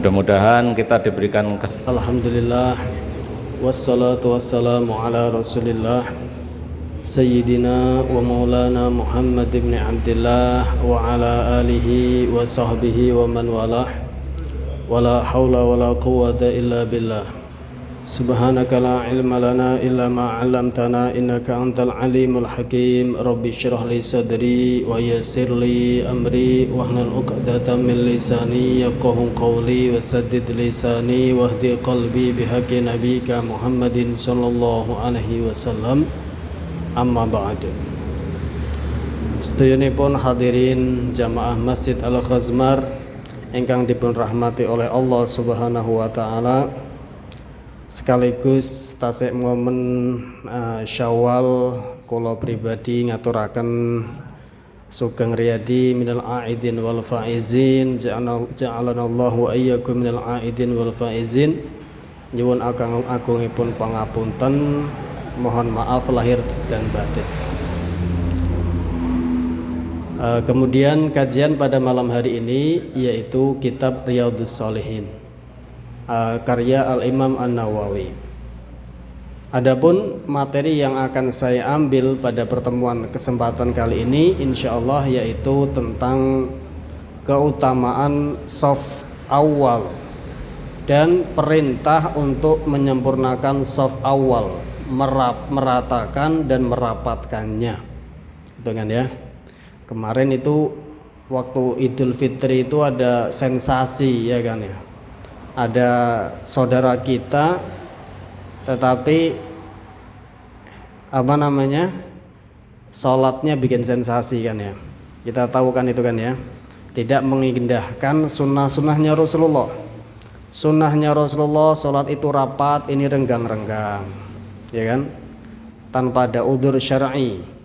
mudah-mudahan kita diberikan Alhamdulillah, wassalatu wassalamu ala rasulillah Sayyidina wa maulana Muhammad ibn Abdillah wa ala alihi wa sahbihi wa man walah. Wala hawla wala quwwata illa billah. Subhanaka la ilma lana illa ma 'allamtana innaka antal alimul hakim. Rabbi shrah li sadri wa yassir li amri wahlul 'uqdatam min lisani yafqahu qawli wasaddid lisani wahdi qalbi bihaqqi nabiyyika Muhammadin sallallahu alaihi wasallam. Amma ba'd. Sedaya hadirin jamaah Masjid Al-Khazmar ingkang dipun rahmati oleh Allah Subhanahu wa taala. Sekaligus tasik momen Syawal kula pribadi ngaturaken sugeng riyadi minal aidin wal faizin, ja'alanallahu wa iyyakum minal aidin wal faizin. Nyuwun agungipun pangapunten, mohon maaf lahir dan batin. Kemudian kajian pada malam hari ini yaitu kitab Riyadhus Shalihin, karya Al-Imam An-Nawawi. Adapun materi yang akan saya ambil pada pertemuan kesempatan kali ini insyaallah yaitu tentang keutamaan shaf awal dan perintah untuk menyempurnakan shaf awal, meratakan dan merapatkannya. Itu kan ya. Kemarin itu waktu Idul Fitri itu ada sensasi ya kan ya. Ada saudara kita tetapi sholatnya bikin sensasi kan ya. Kita tahu kan itu kan ya. Tidak mengindahkan sunnah-sunnahnya Rasulullah. Sunnahnya Rasulullah sholat itu rapat, ini renggang-renggang ya kan, tanpa ada udzur syar'i.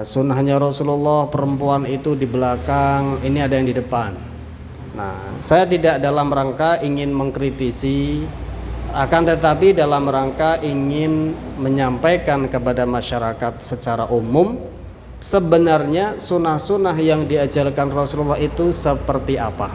Sunnahnya Rasulullah perempuan itu di belakang, ini ada yang di depan. Nah, saya tidak dalam rangka ingin mengkritisi, akan tetapi dalam rangka ingin menyampaikan kepada masyarakat secara umum sebenarnya sunnah-sunnah yang diajarkan Rasulullah itu seperti apa,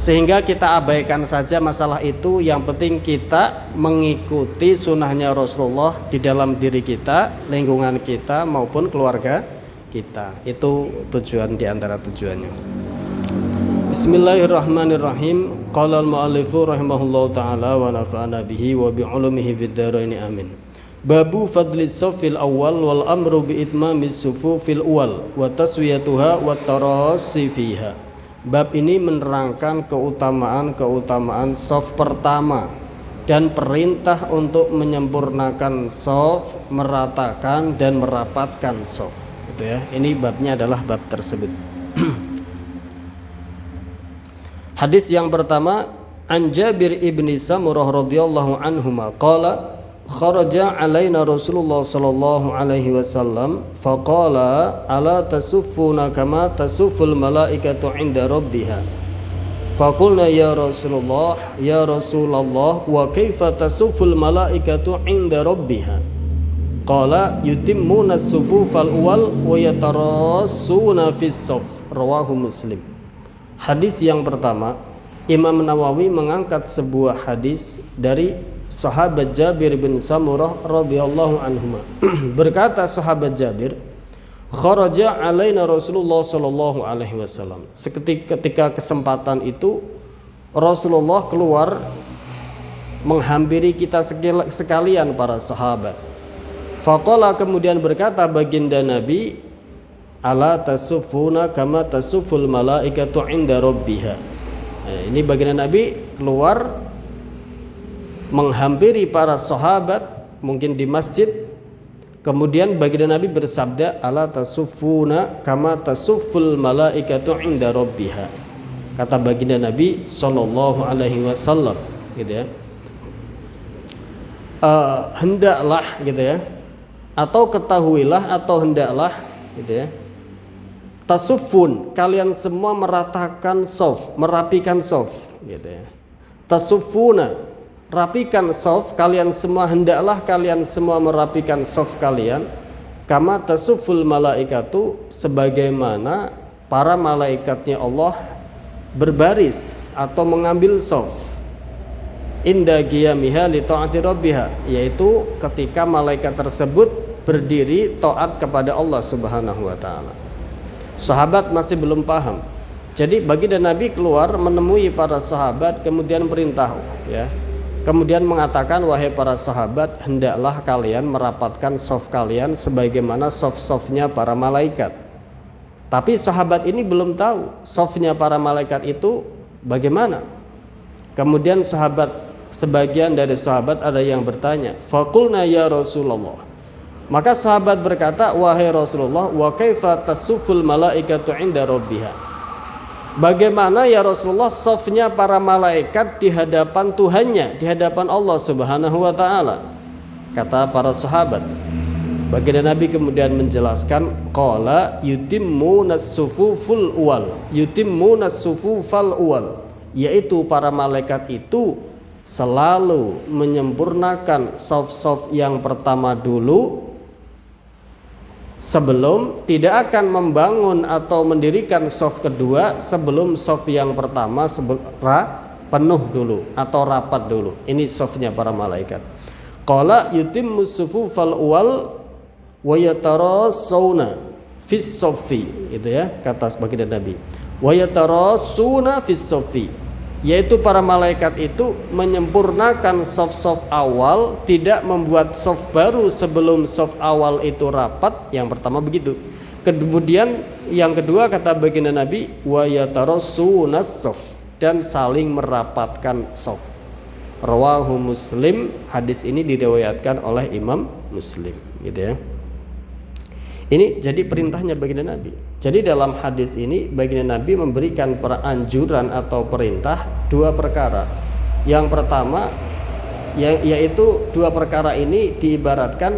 sehingga kita abaikan saja masalah itu. Yang penting kita mengikuti sunnahnya Rasulullah di dalam diri kita, lingkungan kita maupun keluarga kita. Itu tujuan di antara tujuannya. Bismillahirrahmanirrahim. Qala al-mu'allifu rahimahullahu ta'ala wa nafa'ana bihi wa bi'ulumihi fid dharain amin. Babu fadli safil awal wal amru bi itmamis sufufil awal wa taswiyatuha wa tarasi fiha. Bab ini menerangkan keutamaan shaf pertama dan perintah untuk menyempurnakan shaf, meratakan dan merapatkan shaf. Itu ya. Ini babnya adalah bab tersebut. Hadis yang pertama, an Jabir ibni Samurah radhiyallahu anhuma qala kharaja alaina Rasulullah sallallahu alaihi wasallam faqala ala tasuffuna kama tasufful malaikatu 'inda rabbiha faqulna ya Rasulullah wa kaifa tasufful malaikatu 'inda rabbiha qala yutimmuna as-sufufal awwal wa yatarassuna fis-saff. Rawahu Muslim. Hadis yang pertama, Imam Nawawi mengangkat sebuah hadis dari sahabat Jabir bin Samurah radhiyallahu anhu. Berkata sahabat Jabir, kharaja alaina Rasulullah sallallahu alaihi wasallam. Ketika kesempatan itu Rasulullah keluar menghampiri kita sekalian para sahabat. Faqala, kemudian berkata baginda Nabi, ala tasufuna kama tasuful malaikatu 'inda rabbiha. Ini baginda Nabi keluar menghampiri para sahabat mungkin di masjid. Kemudian baginda Nabi bersabda, ala tasufuna kama tasuful malaikatu 'inda rabbiha. Kata baginda Nabi sallallahu alaihi wasallam gitu ya. Hendaklah gitu ya, atau ketahuilah atau hendaklah gitu ya, tasufun, kalian semua meratakan shaf, merapikan shaf gitu ya. Tasufuna, rapikan shaf, kalian semua, hendaklah kalian semua merapikan shaf kalian, kama tasuful malaikatu, sebagaimana para malaikatnya Allah berbaris atau mengambil saf inda qiyamiha li ta'ati rabbiha, yaitu ketika malaikat tersebut berdiri taat kepada Allah Subhanahu wa taala. Sahabat masih belum paham. Jadi baginda Nabi keluar menemui para sahabat, kemudian perintah, ya. Kemudian mengatakan, wahai para sahabat, hendaklah kalian merapatkan saf kalian sebagaimana saf-safnya para malaikat. Tapi sahabat ini belum tahu safnya para malaikat itu bagaimana. Kemudian sebagian dari sahabat ada yang bertanya, faqulna ya Rasulullah. Maka sahabat berkata, wahai Rasulullah, wa kaifa tasuful malaikatu 'inda rabbiha. Bagaimana ya Rasulullah safnya para malaikat di hadapan Tuhannya, di hadapan Allah Subhanahu wa taala? Kata para sahabat. Baginda Nabi kemudian menjelaskan, qala yutimmunas sufuful awal, yutimmunas sufufal awal, yaitu para malaikat itu selalu menyempurnakan saf-saf yang pertama dulu sebelum tidak akan membangun atau mendirikan saf kedua sebelum saf yang pertama penuh dulu atau rapat dulu. Ini safnya para malaikat. Qala yutimmus sufufal awal wa yatarassawna fis saffi, itu ya kata baginda Nabi. Wa yatarassuna fis saffi, yaitu para malaikat itu menyempurnakan saf-saf awal, tidak membuat saf baru sebelum saf awal itu rapat. Yang pertama begitu. Kemudian yang kedua kata baginda Nabi, wa yatarassunas saf, dan saling merapatkan saf. Rawahu Muslim, hadis ini diriwayatkan oleh Imam Muslim, gitu ya. Ini jadi perintahnya baginda Nabi. Jadi dalam hadis ini baginda Nabi memberikan peranjuran atau perintah dua perkara. Yang pertama yaitu dua perkara ini diibaratkan,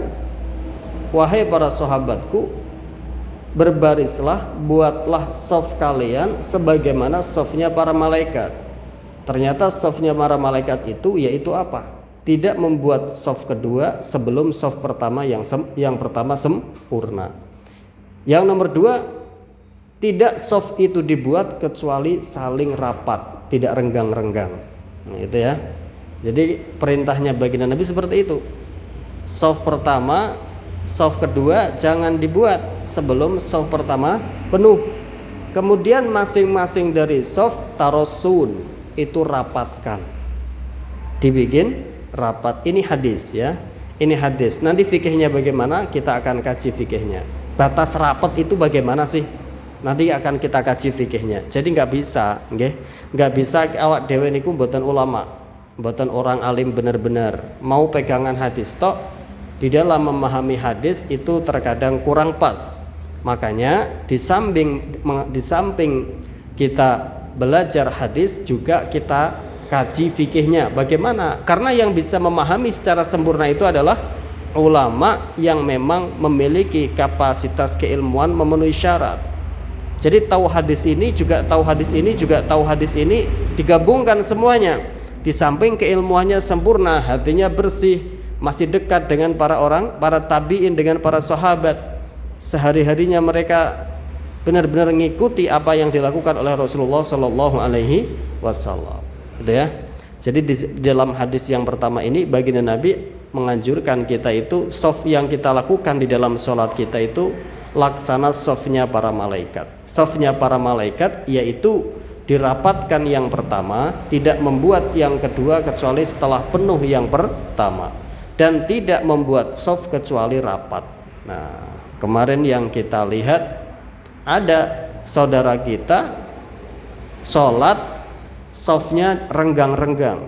wahai para sahabatku, berbarislah, buatlah saf kalian sebagaimana safnya para malaikat. Ternyata safnya para malaikat itu yaitu apa? Tidak membuat saf kedua sebelum saf pertama yang pertama sempurna. Yang nomor dua, tidak saf itu dibuat kecuali saling rapat, tidak renggang-renggang. Nah, itu ya. Jadi perintahnya baginda Nabi seperti itu. Saf pertama, saf kedua jangan dibuat sebelum saf pertama penuh. Kemudian masing-masing dari saf tarosun itu rapatkan, dibikin rapat. Ini hadis ya, ini hadis. Nanti fikihnya bagaimana, kita akan kaji fikihnya. Batas rapat itu bagaimana sih, nanti akan kita kaji fikihnya. Jadi nggak bisa awak dewe niku mboten ulama, mboten orang alim benar-benar, mau pegangan hadis tok, di dalam memahami hadis itu terkadang kurang pas. Makanya di samping kita belajar hadis juga kita kaji fikihnya bagaimana, karena yang bisa memahami secara sempurna itu adalah ulama yang memang memiliki kapasitas keilmuan memenuhi syarat. Jadi tahu hadis ini juga tahu hadis ini juga tahu hadis ini, digabungkan semuanya. Di samping keilmuannya sempurna, hatinya bersih, masih dekat dengan para tabiin, dengan para sahabat. Sehari-harinya mereka benar-benar mengikuti apa yang dilakukan oleh Rasulullah Shallallahu Alaihi Wasallam. Gitu ya. Jadi di dalam hadis yang pertama ini baginda Nabi menganjurkan kita itu shaf yang kita lakukan di dalam sholat kita itu laksana shafnya para malaikat. Shafnya para malaikat yaitu dirapatkan yang pertama, tidak membuat yang kedua kecuali setelah penuh yang pertama, dan tidak membuat shaf kecuali rapat. Nah, kemarin yang kita lihat ada saudara kita sholat shafnya renggang-renggang,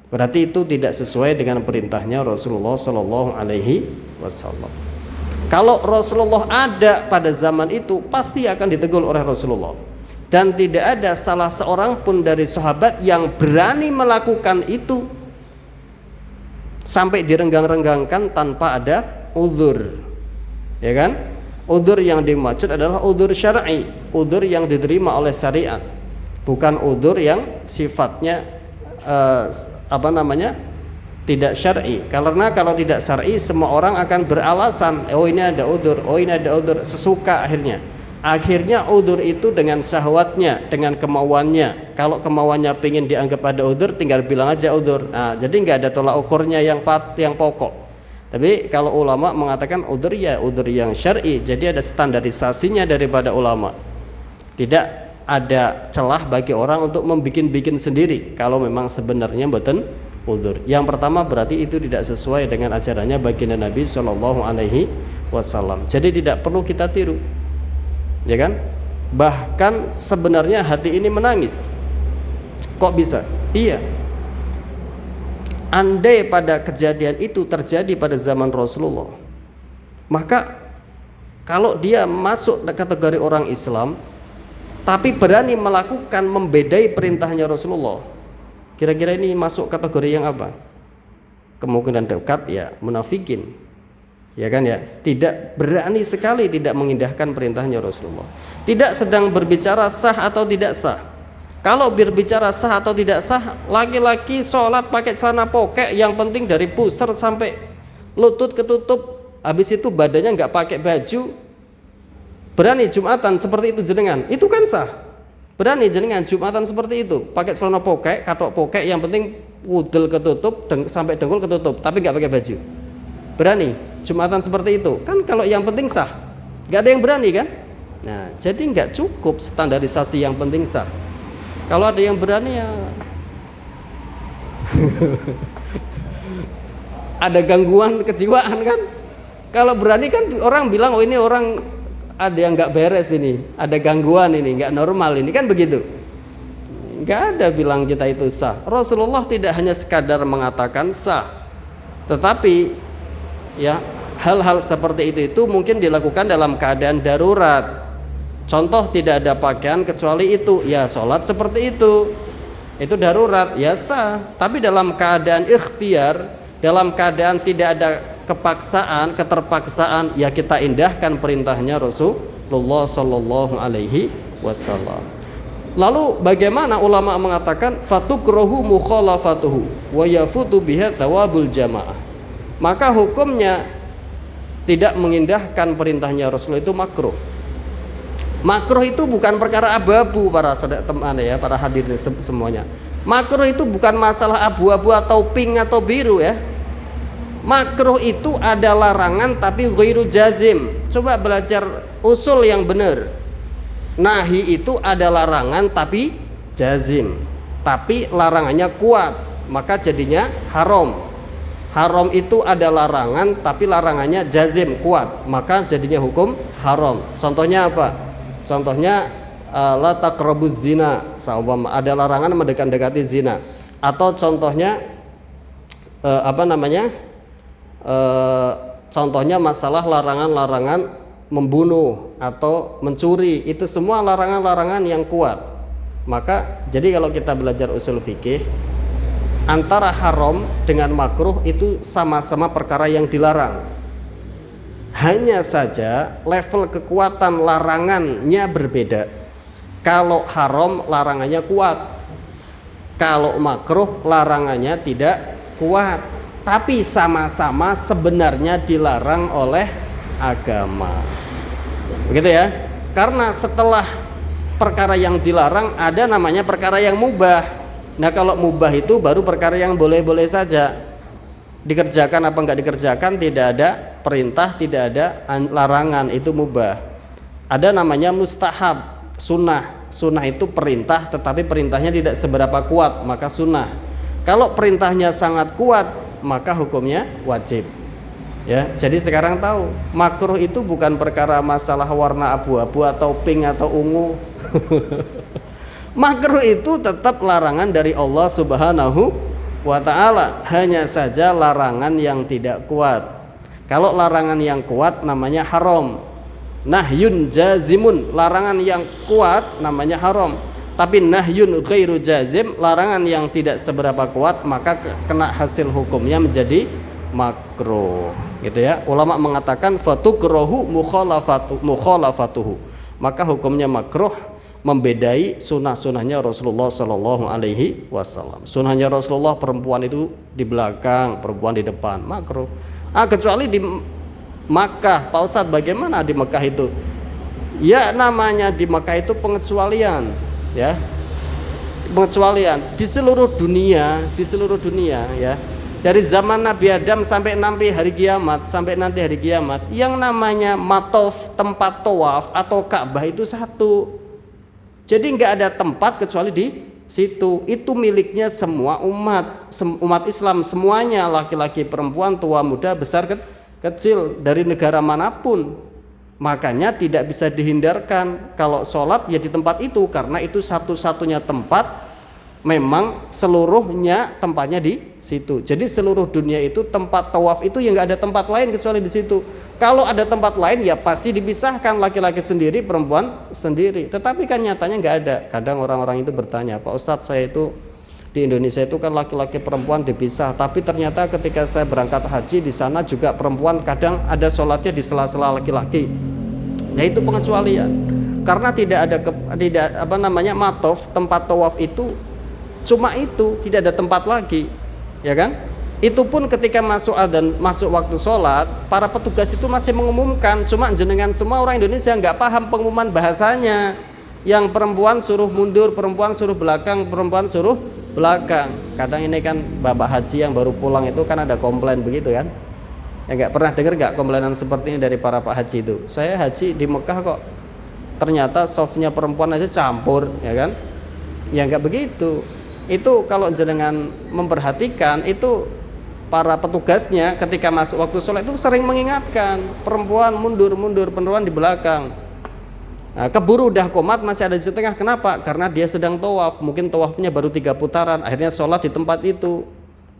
berarti itu tidak sesuai dengan perintahnya Rasulullah Shallallahu Alaihi Wasallam. Kalau Rasulullah ada pada zaman itu pasti akan ditegur oleh Rasulullah, dan tidak ada salah seorang pun dari sahabat yang berani melakukan itu sampai direnggang-renggangkan tanpa ada udzur, ya kan? Udzur yang dimaksud adalah udzur syar'i, udzur yang diterima oleh syariat, bukan udzur yang sifatnya tidak syar'i. Karena kalau tidak syar'i semua orang akan beralasan, oh ini ada udzur, oh ini ada udzur, sesuka akhirnya. Akhirnya udzur itu dengan syahwatnya, dengan kemauannya. Kalau kemauannya pengen dianggap ada udzur, tinggal bilang aja udzur. Nah, jadi nggak ada tolak ukurnya yang pokok. Tapi kalau ulama mengatakan udzur ya udzur yang syar'i, jadi ada standarisasinya daripada ulama. Tidak ada celah bagi orang untuk membikin-bikin sendiri kalau memang sebenarnya mboten udzur. Yang pertama berarti itu tidak sesuai dengan ajarannya baginda Nabi Shallallahu Alaihi Wasallam. Jadi tidak perlu kita tiru. Ya kan? Bahkan sebenarnya hati ini menangis. Kok bisa? Iya. Andai pada kejadian itu terjadi pada zaman Rasulullah, maka kalau dia masuk kategori orang Islam tapi berani melakukan membedai perintahnya Rasulullah, kira-kira ini masuk kategori yang apa? Kemungkinan dekat ya munafikin. Ya kan ya, tidak berani sekali tidak mengindahkan perintahnya Rasulullah. Tidak sedang berbicara sah atau tidak sah. Kalau berbicara sah atau tidak sah, laki-laki sholat pakai celana pokek, yang penting dari pusar sampai lutut ketutup, habis itu badannya nggak pakai baju, berani Jumatan seperti itu jenengan, itu kan sah. Berani jenengan Jumatan seperti itu, pakai celana pokek, katok pokek, yang penting wudel ketutup sampai dengkul ketutup, tapi nggak pakai baju. Berani Jumatan seperti itu kan, kalau yang penting sah, nggak ada yang berani kan. Nah, jadi nggak cukup standarisasi yang penting sah. Kalau ada yang berani ya ada gangguan kejiwaan kan. Kalau berani kan orang bilang oh ini orang ada yang nggak beres ini, ada gangguan ini, nggak normal ini kan begitu. Nggak ada bilang kita itu sah. Rasulullah tidak hanya sekadar mengatakan sah, tetapi ya hal-hal seperti itu mungkin dilakukan dalam keadaan darurat. Contoh, tidak ada pakaian kecuali itu, ya sholat seperti itu darurat, ya sah. Tapi dalam keadaan ikhtiar, dalam keadaan tidak ada keterpaksaan, ya kita indahkan perintahnya Rasulullah Sallallahu Alaihi Wasallam. Lalu bagaimana ulama mengatakan fatukrohu mukhalafatuhu wa yafutu biha thawabul jamaah. Maka hukumnya tidak mengindahkan perintahnya Rasulullah itu makruh. Makruh itu bukan perkara abu-abu para teman ya, para hadirin semuanya. Makruh itu bukan masalah abu-abu atau pink atau biru ya. Makruh itu ada larangan tapi ghairu jazim. Coba belajar usul yang benar. Nahi itu ada larangan tapi jazim, tapi larangannya kuat, maka jadinya haram. Haram itu ada larangan tapi larangannya jazim, kuat, maka jadinya hukum haram. Contohnya apa? Contohnya la taqrabuz zina, ada larangan mendekati zina. Atau contohnya contohnya masalah larangan-larangan membunuh atau mencuri, itu semua larangan-larangan yang kuat. Maka jadi kalau kita belajar usul fikih, antara haram dengan makruh itu sama-sama perkara yang dilarang. Hanya saja level kekuatan larangannya berbeda. Kalau haram larangannya kuat, kalau makruh larangannya tidak kuat, tapi sama-sama sebenarnya dilarang oleh agama. Begitu ya. Karena setelah perkara yang dilarang ada namanya perkara yang mubah. Nah, kalau mubah itu baru perkara yang boleh-boleh saja. Dikerjakan apa enggak dikerjakan, tidak ada perintah, tidak ada larangan, itu mubah. Ada namanya mustahab, sunnah. Sunnah itu perintah tetapi perintahnya tidak seberapa kuat, maka sunnah. Kalau perintahnya sangat kuat, maka hukumnya wajib. Ya, jadi sekarang tahu, makruh itu bukan perkara masalah warna abu-abu atau pink atau ungu. Makruh itu tetap larangan dari Allah Subhanahu wa ta'ala, hanya saja larangan yang tidak kuat. Kalau larangan yang kuat namanya haram. Nahyun jazimun, larangan yang kuat namanya haram. Tapi nahyun ghairu jazim, larangan yang tidak seberapa kuat, maka kena hasil hukumnya menjadi makruh. Gitu ya. Ulama mengatakan fatukrohu mukhalafatuhu. Maka hukumnya makruh, membedai sunnah-sunnahnya Rasulullah Sallallahu Alaihi Wasallam. Sunnahnya Rasulullah perempuan itu di belakang, perempuan di depan, makruh. Kecuali di Makkah, Pak Ustadz, bagaimana di Makkah itu? Ya namanya di Mekah itu pengecualian, ya. Pengecualian di seluruh dunia ya. Dari zaman Nabi Adam sampai nanti hari kiamat, yang namanya matof, tempat tawaf atau Ka'bah itu satu. Jadi nggak ada tempat kecuali di situ. Itu miliknya semua umat Islam semuanya, laki-laki, perempuan, tua, muda, besar, kecil, dari negara manapun. Makanya tidak bisa dihindarkan kalau sholat ya di tempat itu, karena itu satu-satunya tempat. Memang seluruhnya tempatnya di situ. Jadi seluruh dunia itu tempat tawaf itu ya nggak ada tempat lain kecuali di situ. Kalau ada tempat lain ya pasti dipisahkan, laki-laki sendiri, perempuan sendiri. Tetapi kan nyatanya nggak ada. Kadang orang-orang itu bertanya, Pak Ustadz, saya itu di Indonesia itu kan laki-laki perempuan dipisah. Tapi ternyata ketika saya berangkat haji di sana juga perempuan kadang ada sholatnya di sela-sela laki-laki. Nah itu pengecualian. Karena tidak ada matof, tempat tawaf itu cuma itu, tidak ada tempat lagi, ya kan? Itu pun ketika masuk waktu sholat, para petugas itu masih mengumumkan. Cuma jenengan semua orang Indonesia nggak paham pengumuman bahasanya. Yang perempuan suruh mundur, perempuan suruh belakang, perempuan suruh belakang. Kadang ini kan bapak haji yang baru pulang itu kan ada komplain begitu kan? Ya nggak pernah dengar nggak komplainan seperti ini dari para pak haji itu? Saya haji di Mekah kok ternyata softnya perempuan aja campur, ya kan? Ya nggak begitu. Itu kalau jenengan memperhatikan itu para petugasnya ketika masuk waktu sholat itu sering mengingatkan perempuan mundur, perempuan di belakang. Nah, keburu udah qomat masih ada di tengah. Kenapa? Karena dia sedang tawaf, mungkin tawafnya baru 3 putaran, akhirnya sholat di tempat itu.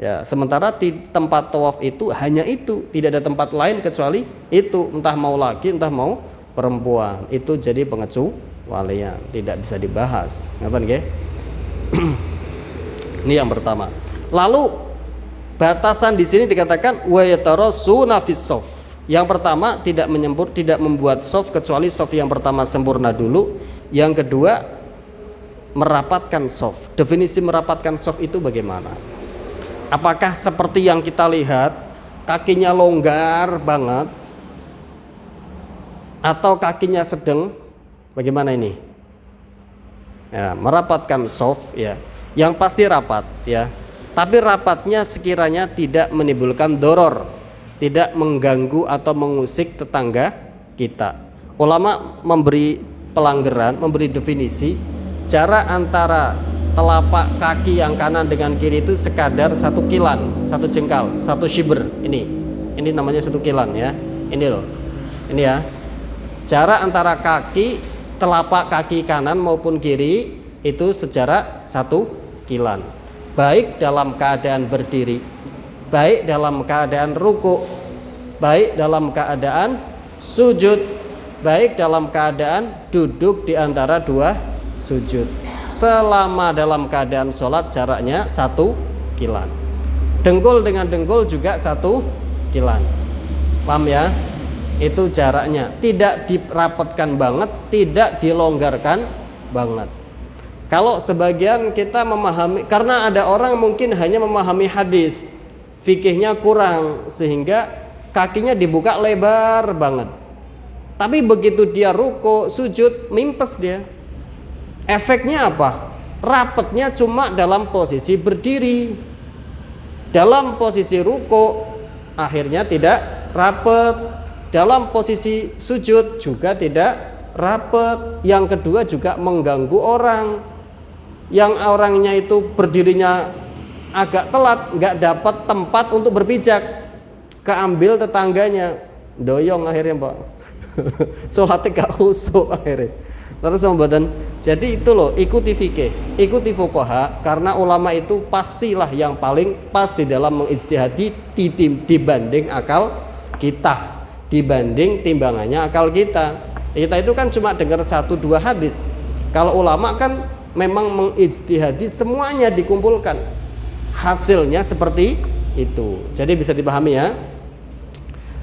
Ya, sementara di tempat tawaf itu hanya itu, tidak ada tempat lain kecuali itu, entah mau laki, entah mau perempuan. Itu jadi pengecualian, tidak bisa dibahas. Ngerti nggih? Ini yang pertama. Lalu batasan di sini dikatakan wa yatarasuna fis shaf. Yang pertama tidak membuat shaf kecuali shaf yang pertama sempurna dulu. Yang kedua merapatkan shaf. Definisi merapatkan shaf itu bagaimana? Apakah seperti yang kita lihat kakinya longgar banget atau kakinya sedang? Bagaimana ini? Ya, merapatkan shaf ya. Yang pasti rapat ya. Tapi rapatnya sekiranya tidak menimbulkan doror, tidak mengganggu atau mengusik tetangga kita. Ulama memberi pelanggaran, memberi definisi jarak antara telapak kaki yang kanan dengan kiri itu sekadar 1 kilan, 1 jengkal, 1 shibr. Ini namanya 1 kilan ya. Ini loh. Ini ya. Jarak antara telapak kaki kanan maupun kiri itu sejarak 1 kilan, baik dalam keadaan berdiri, baik dalam keadaan ruku, baik dalam keadaan sujud, baik dalam keadaan duduk di antara 2 sujud. Selama dalam keadaan sholat jaraknya 1 kilan. Dengkul dengan dengkul juga 1 kilan. Paham ya? Itu jaraknya. Tidak dirapatkan banget, tidak dilonggarkan banget. Kalau sebagian kita memahami, karena ada orang mungkin hanya memahami hadis, fikihnya kurang sehingga kakinya dibuka lebar banget. Tapi begitu dia ruku, sujud, mimpes dia. Efeknya apa? Rapatnya cuma dalam posisi berdiri. Dalam posisi ruku akhirnya tidak rapat. Dalam posisi sujud juga tidak rapat. Yang kedua juga mengganggu orang. Yang orangnya itu berdirinya agak telat, nggak dapat tempat untuk berpijak, keambil tetangganya, doyong akhirnya Pak. Sholatnya gak khusyuk akhirnya. Terus membuatan. Jadi itu loh, ikuti fikih, ikuti fuqaha, karena ulama itu pastilah yang paling pas di dalam mengijtihadi dibanding akal kita, dibanding timbangannya akal kita. Kita itu kan cuma dengar 1-2 hadis. Kalau ulama kan memang mengijtihadi, semuanya dikumpulkan, hasilnya seperti itu. Jadi bisa dipahami ya.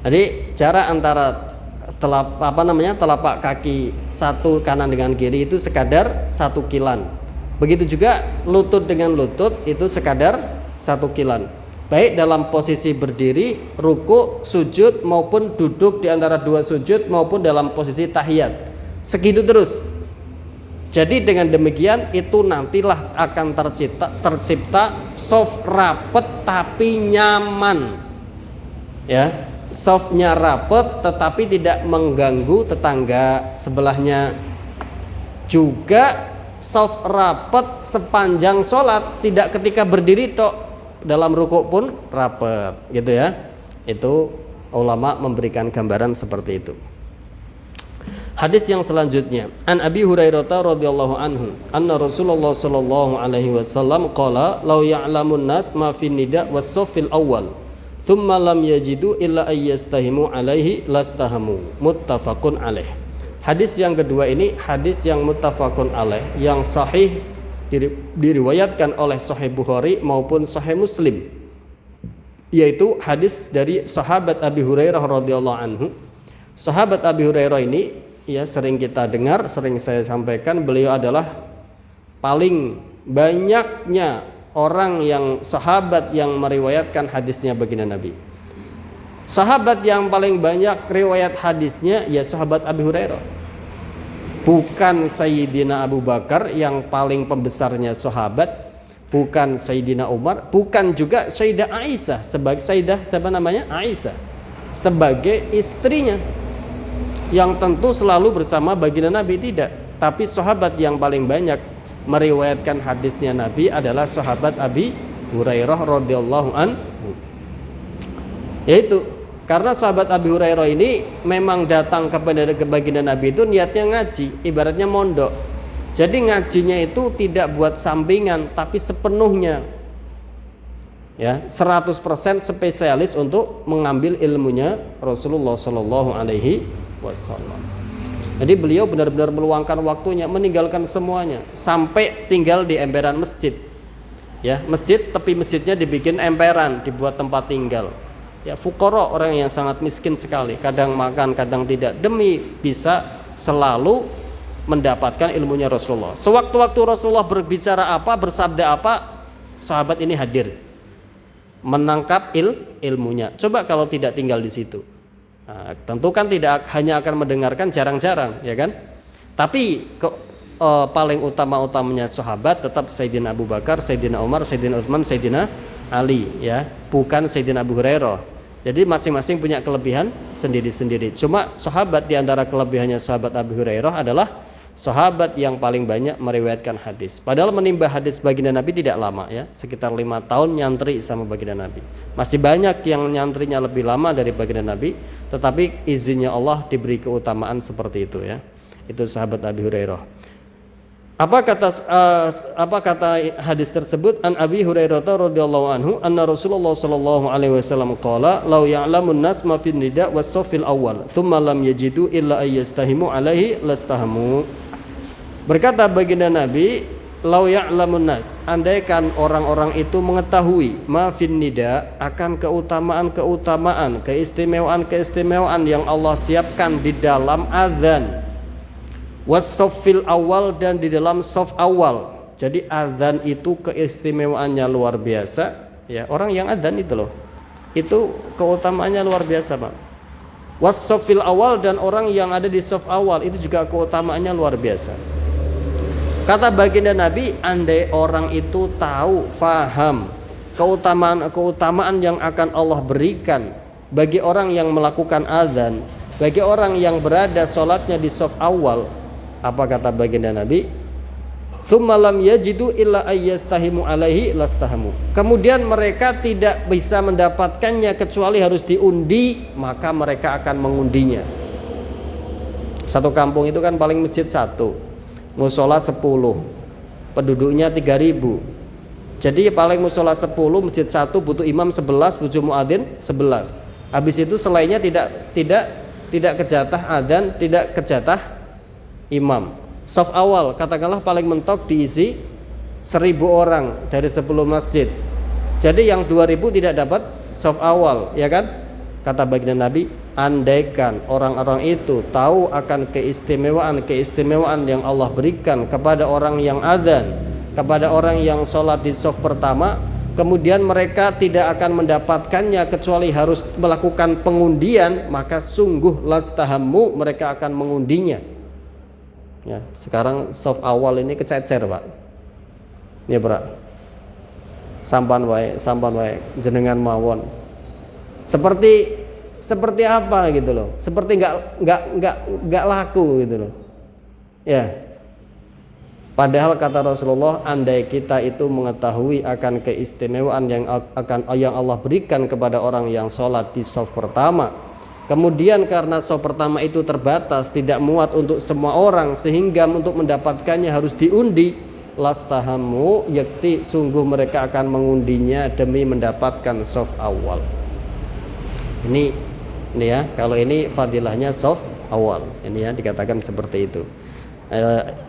Jadi jarak antara telapak kaki satu kanan dengan kiri itu sekadar 1 kilan. Begitu juga lutut dengan lutut itu sekadar 1 kilan. Baik dalam posisi berdiri, ruku, sujud maupun duduk di antara 2 sujud maupun dalam posisi tahiyat. Segitu terus. Jadi dengan demikian itu nantilah akan tercipta soft rapet tapi nyaman. Ya, softnya rapet tetapi tidak mengganggu tetangga sebelahnya. Juga soft rapet sepanjang sholat, tidak ketika berdiri tok, dalam rukuk pun rapet, gitu ya. Itu ulama memberikan gambaran seperti itu. Hadis yang selanjutnya, an Abi Hurairah radhiyallahu anhu, anna Rasulullah sallallahu alaihi wasallam qala, "Law ya'lamun nas ma fin nida was saffil awwal, thumma lam yajidu illa ayyastahimu alaihi lastahamu." Muttafaqun alaih. Hadis yang kedua ini hadis yang muttafaqun alaih, yang sahih diriwayatkan oleh Sahih Bukhari maupun Sahih Muslim, yaitu hadis dari sahabat Abi Hurairah radhiyallahu anhu. Sahabat Abi Hurairah ini ya sering kita dengar, sering saya sampaikan, beliau adalah paling banyaknya orang yang sahabat yang meriwayatkan hadisnya baginda Nabi. Sahabat yang paling banyak riwayat hadisnya ya sahabat Abi Hurairah. Bukan Sayyidina Abu Bakar yang paling pembesarnya sahabat, bukan Sayyidina Umar, bukan juga Sayyidah Aisyah sebagai Aisyah sebagai istrinya, yang tentu selalu bersama baginda Nabi, tidak. Tapi sahabat yang paling banyak meriwayatkan hadisnya Nabi adalah sahabat Abi Hurairah radhiyallahu anhu. Yaitu karena sahabat Abi Hurairah ini memang datang kepada baginda Nabi itu niatnya ngaji, ibaratnya mondok. Jadi ngajinya itu tidak buat sampingan tapi sepenuhnya. Ya, 100% spesialis untuk mengambil ilmunya Rasulullah sallallahu alaihi wasallam. Jadi beliau benar-benar meluangkan waktunya, meninggalkan semuanya, sampai tinggal di emperan masjid. Ya, masjid, tepi masjidnya dibikin emperan, dibuat tempat tinggal. Ya, fuqara, orang yang sangat miskin sekali, kadang makan, kadang tidak, demi bisa selalu mendapatkan ilmunya Rasulullah. Sewaktu-waktu Rasulullah berbicara apa, bersabda apa, sahabat ini hadir, menangkap ilmunya. Coba kalau tidak tinggal di situ. Nah, tentu kan tidak hanya akan mendengarkan, jarang-jarang, ya kan? Tapi paling utamanya sahabat tetap Sayyidina Abu Bakar, Sayyidina Umar, Sayyidina Utsman, Sayyidina Ali, ya, bukan Sayyidina Abu Hurairah. Jadi masing-masing punya kelebihan sendiri-sendiri. Cuma sahabat, di antara kelebihannya sahabat Abu Hurairah adalah sahabat yang paling banyak meriwayatkan hadis. Padahal menimba hadis baginda Nabi tidak lama, ya, sekitar 5 tahun nyantri sama baginda Nabi. Masih banyak yang nyantrinya lebih lama dari baginda Nabi, tetapi izinnya Allah diberi keutamaan seperti itu, ya. Itu sahabat Abi Hurairah. Apa kata hadis tersebut? An Abi Hurairah radhiyallahu anhu, anna Rasulullah sallallahu alaihi wasallam qala, "Law ya'lamun nas ma fin nida was saffil awwal, thumma lam yajidu illa ayyastahimu alaihi lastahamu." Berkata baginda Nabi, "Law ya'lamun nas", andaikan orang-orang itu mengetahui, ma fin nida, akan keutamaan-keutamaan, keistimewaan-keistimewaan yang Allah siapkan di dalam azan, was-saffil awal, dan di dalam saf awal. Jadi azan itu keistimewaannya luar biasa, ya, orang yang azan itu loh, itu keutamaannya luar biasa, Pak. Was-saffil awal, dan orang yang ada di saf awal itu juga keutamaannya luar biasa. Kata baginda Nabi, andai orang itu tahu, faham keutamaan yang akan Allah berikan bagi orang yang melakukan azan, bagi orang yang berada sholatnya di saf awal, apa kata baginda Nabi? Tsumma lam yajidu illa ayyastahimu alaihi lastahamu. Kemudian mereka tidak bisa mendapatkannya kecuali harus diundi, maka mereka akan mengundinya. Satu kampung itu kan paling masjid 1, musola 10, penduduknya 3.000. Jadi paling musola 10, masjid 1 butuh imam 11, butuh muadzin 11. Habis itu selainnya tidak kejatah adzan, tidak kejatah imam. Saf awal katakanlah paling mentok diisi 1.000 orang dari 10 masjid. Jadi yang 2.000 tidak dapat saf awal, ya kan? Kata baginda Nabi, andaikan orang-orang itu tahu akan keistimewaan yang Allah berikan kepada orang yang adzan, kepada orang yang sholat di saf pertama, kemudian mereka tidak akan mendapatkannya kecuali harus melakukan pengundian, maka sungguh lastahamu, mereka akan mengundinya. Ya, sekarang soft awal ini kececer, Pak. Ya, Pak. Sampan wae jenengan mawon. Seperti apa gitu loh. Seperti nggak laku gitu loh. Ya. Padahal kata Rasulullah, andai kita itu mengetahui akan keistimewaan yang Allah berikan kepada orang yang sholat di shaf pertama, kemudian karena shaf pertama itu terbatas, tidak muat untuk semua orang, sehingga untuk mendapatkannya harus diundi, lastahamu yakti, sungguh mereka akan mengundinya demi mendapatkan shaf awal. Ini ya, kalau ini fadilahnya shaf awal. Ini ya dikatakan seperti itu.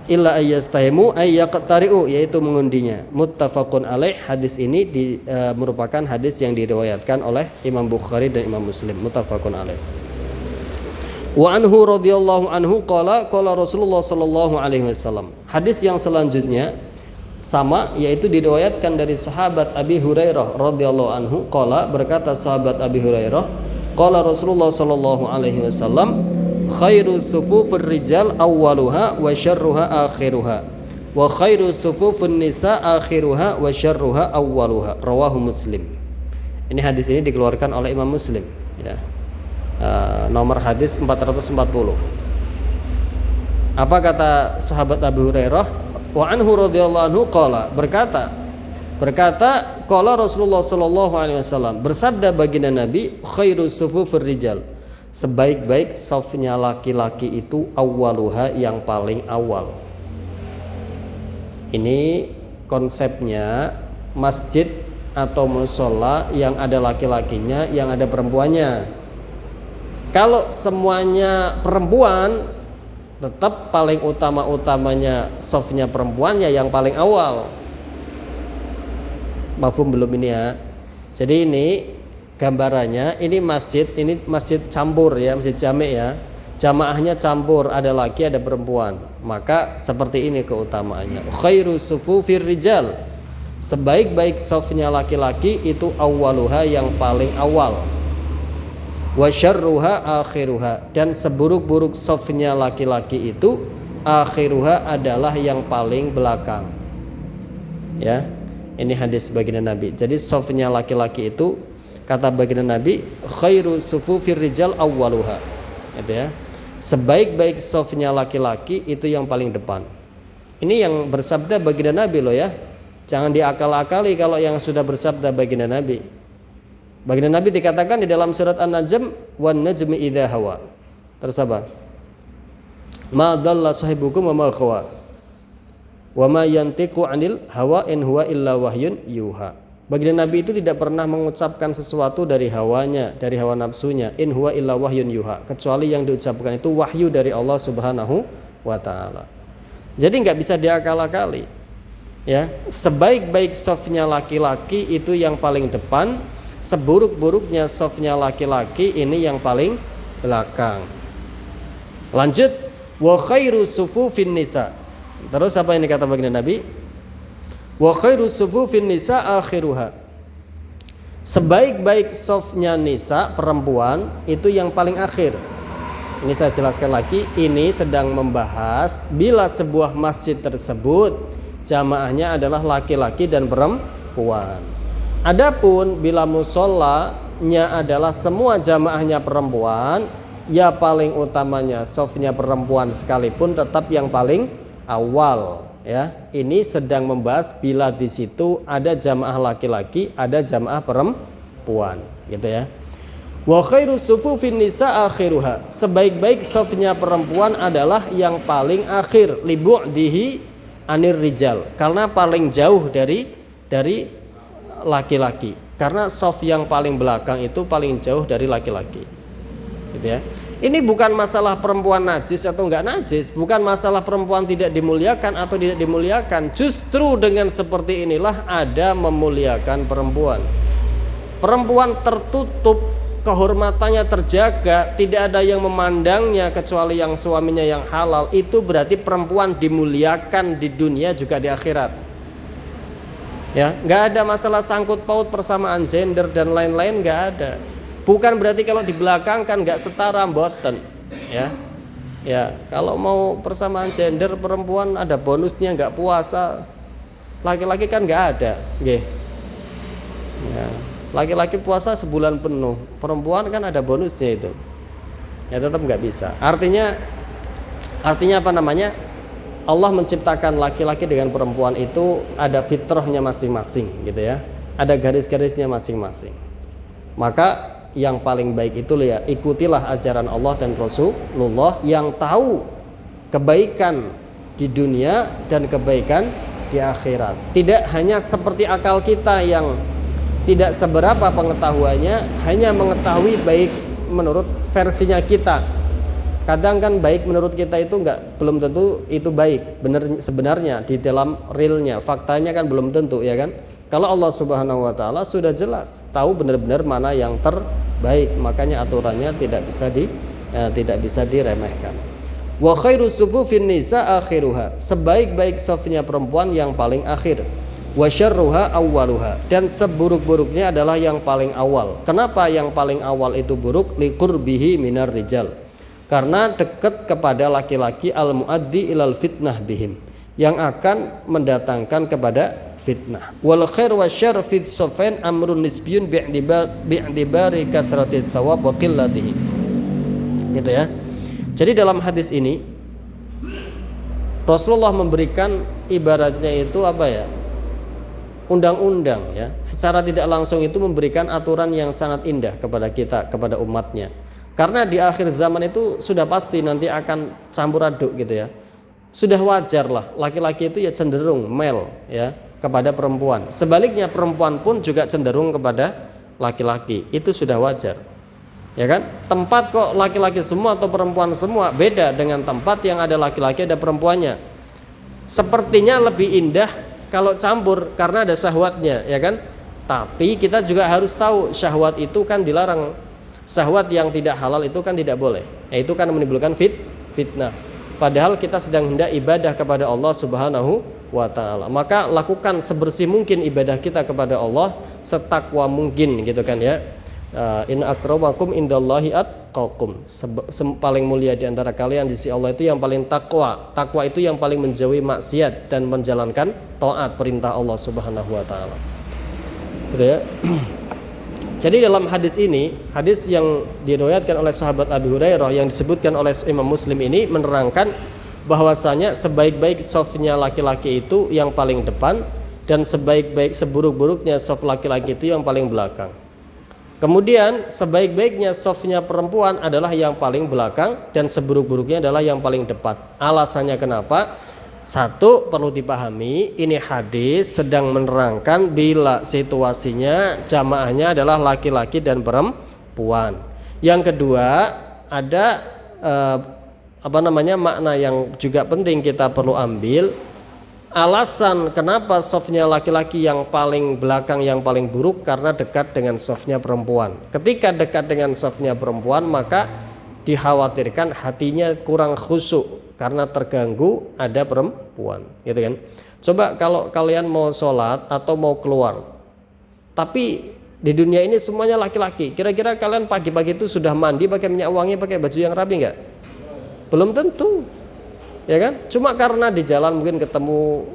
Illa ayyastahimu ayyaqtari'u, yaitu mengundinya. Muttafaqun alaih. Hadis ini merupakan hadis yang diriwayatkan oleh Imam Bukhari dan Imam Muslim. Muttafaqun alaih. Wa anhu radhiyallahu anhu qala Rasulullah sallallahu alaihi wasallam. Hadis yang selanjutnya sama, yaitu diriwayatkan dari sahabat Abi Hurairah radhiyallahu anhu qala, berkata sahabat Abi Hurairah, qala Rasulullah sallallahu alaihi wasallam, khairu sufufur rijal awwaluha wa syarruha akhiruha wa khairu sufufun nisa akhiruha wa syarruha awwaluha, rawahu Muslim. Ini hadis ini dikeluarkan oleh Imam Muslim ya. Nomor hadis 440. Apa kata sahabat Abu Hurairah? Wa anhu radhiyallahu anhu qala, berkata qala Rasulullah sallallahu alaihi wasallam, bersabda baginda Nabi, khairu sufufur rijal, sebaik-baik safnya laki-laki itu awwaluha, yang paling awal. Ini konsepnya masjid atau mushola yang ada laki-lakinya, yang ada perempuannya. Kalau semuanya perempuan, tetap paling utamanya safnya perempuannya yang paling awal. Mafhum belum ini ya? Jadi ini gambarannya, ini masjid campur ya, masjid jami' ya. Jamaahnya campur, ada laki ada perempuan. Maka seperti ini keutamaannya. Khairu sufufir rijal, sebaik-baik safnya laki-laki itu awwaluha, yang paling awal. Wa syarruha akhiruha, dan seburuk-buruk safnya laki-laki itu akhiruha adalah yang paling belakang. Ya. Ini hadis baginda Nabi. Jadi safnya laki-laki itu, kata baginda Nabi, khairu sufufir rijal awwaluha. Gitu ya. Sebaik-baik safnya laki-laki itu yang paling depan. Ini yang bersabda baginda Nabi loh ya. Jangan diakal-akali kalau yang sudah bersabda baginda Nabi. Baginda Nabi dikatakan di dalam surat An-Najm, wan najmi idza hawa. Terus apa? Ma dhalla sahibukum wa ma ghawa. Wa ma yantiqu 'anil hawa in huwa illa wahyun yuha. Baginda Nabi itu tidak pernah mengucapkan sesuatu dari hawanya, dari hawa nafsunya, in huwa illa wahyun yuha, kecuali yang diucapkan itu wahyu dari Allah Subhanahu wa taala. Jadi enggak bisa diakal-akali. Ya, sebaik-baik safnya laki-laki itu yang paling depan, seburuk-buruknya safnya laki-laki ini yang paling belakang. Lanjut, wa khairu sufufin nisa. Terus apa yang dikata baginda Nabi? Wa khairu sufufin nisa akhiruha. Sebaik-baik safnya nisa, perempuan, itu yang paling akhir. Ini saya jelaskan lagi, ini sedang membahas bila sebuah masjid tersebut jamaahnya adalah laki-laki dan perempuan. Adapun bila musholanya adalah semua jamaahnya perempuan, ya paling utamanya safnya perempuan sekalipun tetap yang paling awal ya. Ini sedang membahas bila di situ ada jamaah laki-laki, ada jamaah perempuan gitu ya. Wa khairu sufufin nisa akhiruha. Sebaik-baik safnya perempuan adalah yang paling akhir, li bu'dihi anir rijal, karena paling jauh dari laki-laki. Karena saf yang paling belakang itu paling jauh dari laki-laki. Gitu ya. Ini bukan masalah perempuan najis atau enggak najis, bukan masalah perempuan tidak dimuliakan atau tidak dimuliakan. Justru dengan seperti inilah ada memuliakan perempuan. Perempuan tertutup, kehormatannya terjaga, tidak ada yang memandangnya kecuali yang suaminya yang halal. Itu berarti perempuan dimuliakan di dunia juga di akhirat. Ya, enggak ada masalah sangkut paut persamaan gender dan lain-lain, enggak ada. Bukan berarti kalau di belakang kan nggak setara, mboten ya. Ya, kalau mau persamaan gender, perempuan ada bonusnya nggak puasa, laki-laki kan nggak ada, nggih. Ya, laki-laki puasa sebulan penuh, perempuan kan ada bonusnya itu. Ya tetap nggak bisa. Artinya apa namanya? Allah menciptakan laki-laki dengan perempuan itu ada fitrahnya masing-masing, gitu ya. Ada garis-garisnya masing-masing. Maka yang paling baik itu ya ikutilah ajaran Allah dan Rasulullah yang tahu kebaikan di dunia dan kebaikan di akhirat. Tidak hanya seperti akal kita yang tidak seberapa pengetahuannya, hanya mengetahui baik menurut versinya kita. Kadang kan baik menurut kita itu belum tentu itu baik sebenarnya di dalam realnya, faktanya kan belum tentu, ya kan. Kalau Allah Subhanahu wa taala sudah jelas tahu benar-benar mana yang terbaik, makanya aturannya tidak bisa diremehkan. Wa khairu sufufin nisa akhiruha, sebaik-baik safnya perempuan yang paling akhir. Wa syarruha awwaluha, dan seburuk-buruknya adalah yang paling awal. Kenapa yang paling awal itu buruk? Liqurbihi minar rijal, karena dekat kepada laki-laki, al muaddi ilal fitnah bihim, yang akan mendatangkan kepada fitnah. Wal khair wasyarr fi safain amrun nisbiyun bi'dibari kathrati thawab wa qillatihi. Gitu ya. Jadi dalam hadis ini Rasulullah memberikan ibaratnya itu apa ya? Undang-undang ya. Secara tidak langsung itu memberikan aturan yang sangat indah kepada kita, kepada umatnya. Karena di akhir zaman itu sudah pasti nanti akan campur aduk gitu ya. Sudah wajar lah laki-laki itu ya cenderung male ya kepada perempuan. Sebaliknya perempuan pun juga cenderung kepada laki-laki. Itu sudah wajar. Ya kan? Tempat kok laki-laki semua atau perempuan semua, beda dengan tempat yang ada laki-laki ada perempuannya. Sepertinya lebih indah kalau campur karena ada syahwatnya, ya kan? Tapi kita juga harus tahu syahwat itu kan dilarang. Syahwat yang tidak halal itu kan tidak boleh. Itu kan menimbulkan fitnah. Padahal kita sedang hendak ibadah kepada Allah Subhanahu wa taala. Maka lakukan sebersih mungkin ibadah kita kepada Allah, setakwa mungkin gitu kan ya. In akramakum indallahi atqakum. Paling mulia di antara kalian di sisi Allah itu yang paling takwa. Takwa itu yang paling menjauhi maksiat dan menjalankan taat perintah Allah Subhanahu wa taala. Gitu ya. Jadi dalam hadis ini, hadis yang diriwayatkan oleh sahabat Abu Hurairah yang disebutkan oleh Imam Muslim ini menerangkan bahwasanya sebaik-baik safnya laki-laki itu yang paling depan dan seburuk-buruknya saf laki-laki itu yang paling belakang. Kemudian sebaik-baiknya safnya perempuan adalah yang paling belakang dan seburuk-buruknya adalah yang paling depan. Alasannya kenapa? Satu, perlu dipahami, ini hadis sedang menerangkan bila situasinya jamaahnya adalah laki-laki dan perempuan. Yang kedua, ada makna yang juga penting kita perlu ambil. Alasan kenapa safnya laki-laki yang paling belakang yang paling buruk karena dekat dengan safnya perempuan. Ketika dekat dengan safnya perempuan, maka dikhawatirkan hatinya kurang khusyuk karena terganggu ada perempuan, gitu kan. Coba kalau kalian mau sholat atau mau keluar, tapi di dunia ini semuanya laki-laki, kira-kira kalian pagi-pagi itu sudah mandi, pakai minyak wangi, pakai baju yang rapi nggak? Belum tentu, ya kan? Cuma karena di jalan mungkin ketemu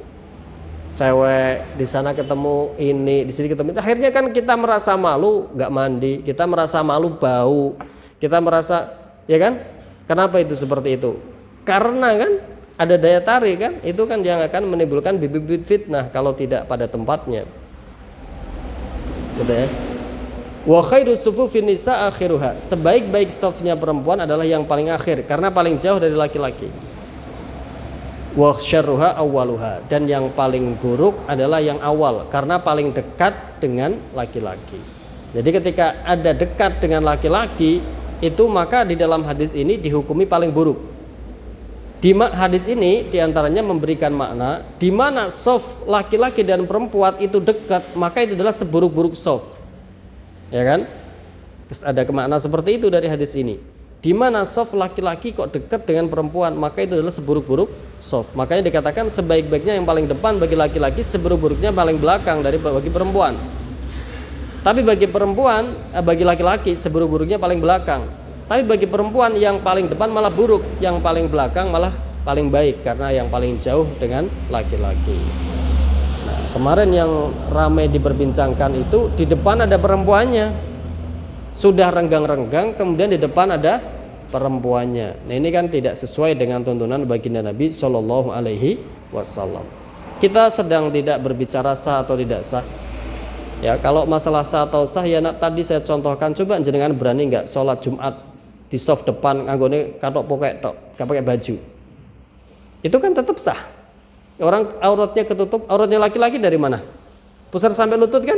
cewek, di sana ketemu ini, di sini ketemu, akhirnya kan kita merasa malu nggak mandi, kita merasa malu bau, kita merasa, ya kan? Kenapa itu seperti itu? Karena kan ada daya tarik kan, itu kan yang akan menimbulkan bibit-bibit fitnah kalau tidak pada tempatnya. Gitu ya. Wa khairu sufufin nisa akhiruha, sebaik-baik safnya perempuan adalah yang paling akhir karena paling jauh dari laki-laki. Wa syarruha awwaluha, dan yang paling buruk adalah yang awal karena paling dekat dengan laki-laki. Jadi ketika ada dekat dengan laki-laki itu, maka di dalam hadis ini dihukumi paling buruk. Di hadis ini diantaranya memberikan makna di mana saf laki-laki dan perempuan itu dekat, maka itu adalah seburuk-buruk saf, ya kan? Terus ada kemakna seperti itu dari hadis ini. Di mana saf laki-laki kok dekat dengan perempuan, maka itu adalah seburuk-buruk saf. Makanya dikatakan sebaik-baiknya yang paling depan bagi laki-laki, seburuk-buruknya paling belakang bagi perempuan. Tapi bagi perempuan, bagi laki-laki seburuk-buruknya paling belakang. Tapi bagi perempuan yang paling depan malah buruk, yang paling belakang malah paling baik karena yang paling jauh dengan laki-laki. Nah, kemarin yang ramai diperbincangkan itu di depan ada perempuannya, sudah renggang-renggang, kemudian di depan ada perempuannya. Nah, ini kan tidak sesuai dengan tuntunan baginda Nabi Shallallahu Alaihi Wasallam. Kita sedang tidak berbicara sah atau tidak sah. Ya, kalau masalah sah atau sah ya tadi saya contohkan, coba jenengan berani nggak sholat Jumat di soft depan nganggone katok pokek tok, gak pakai baju. Itu kan tetap sah. Orang auratnya ketutup, auratnya laki-laki dari mana? Pusar sampai lutut kan?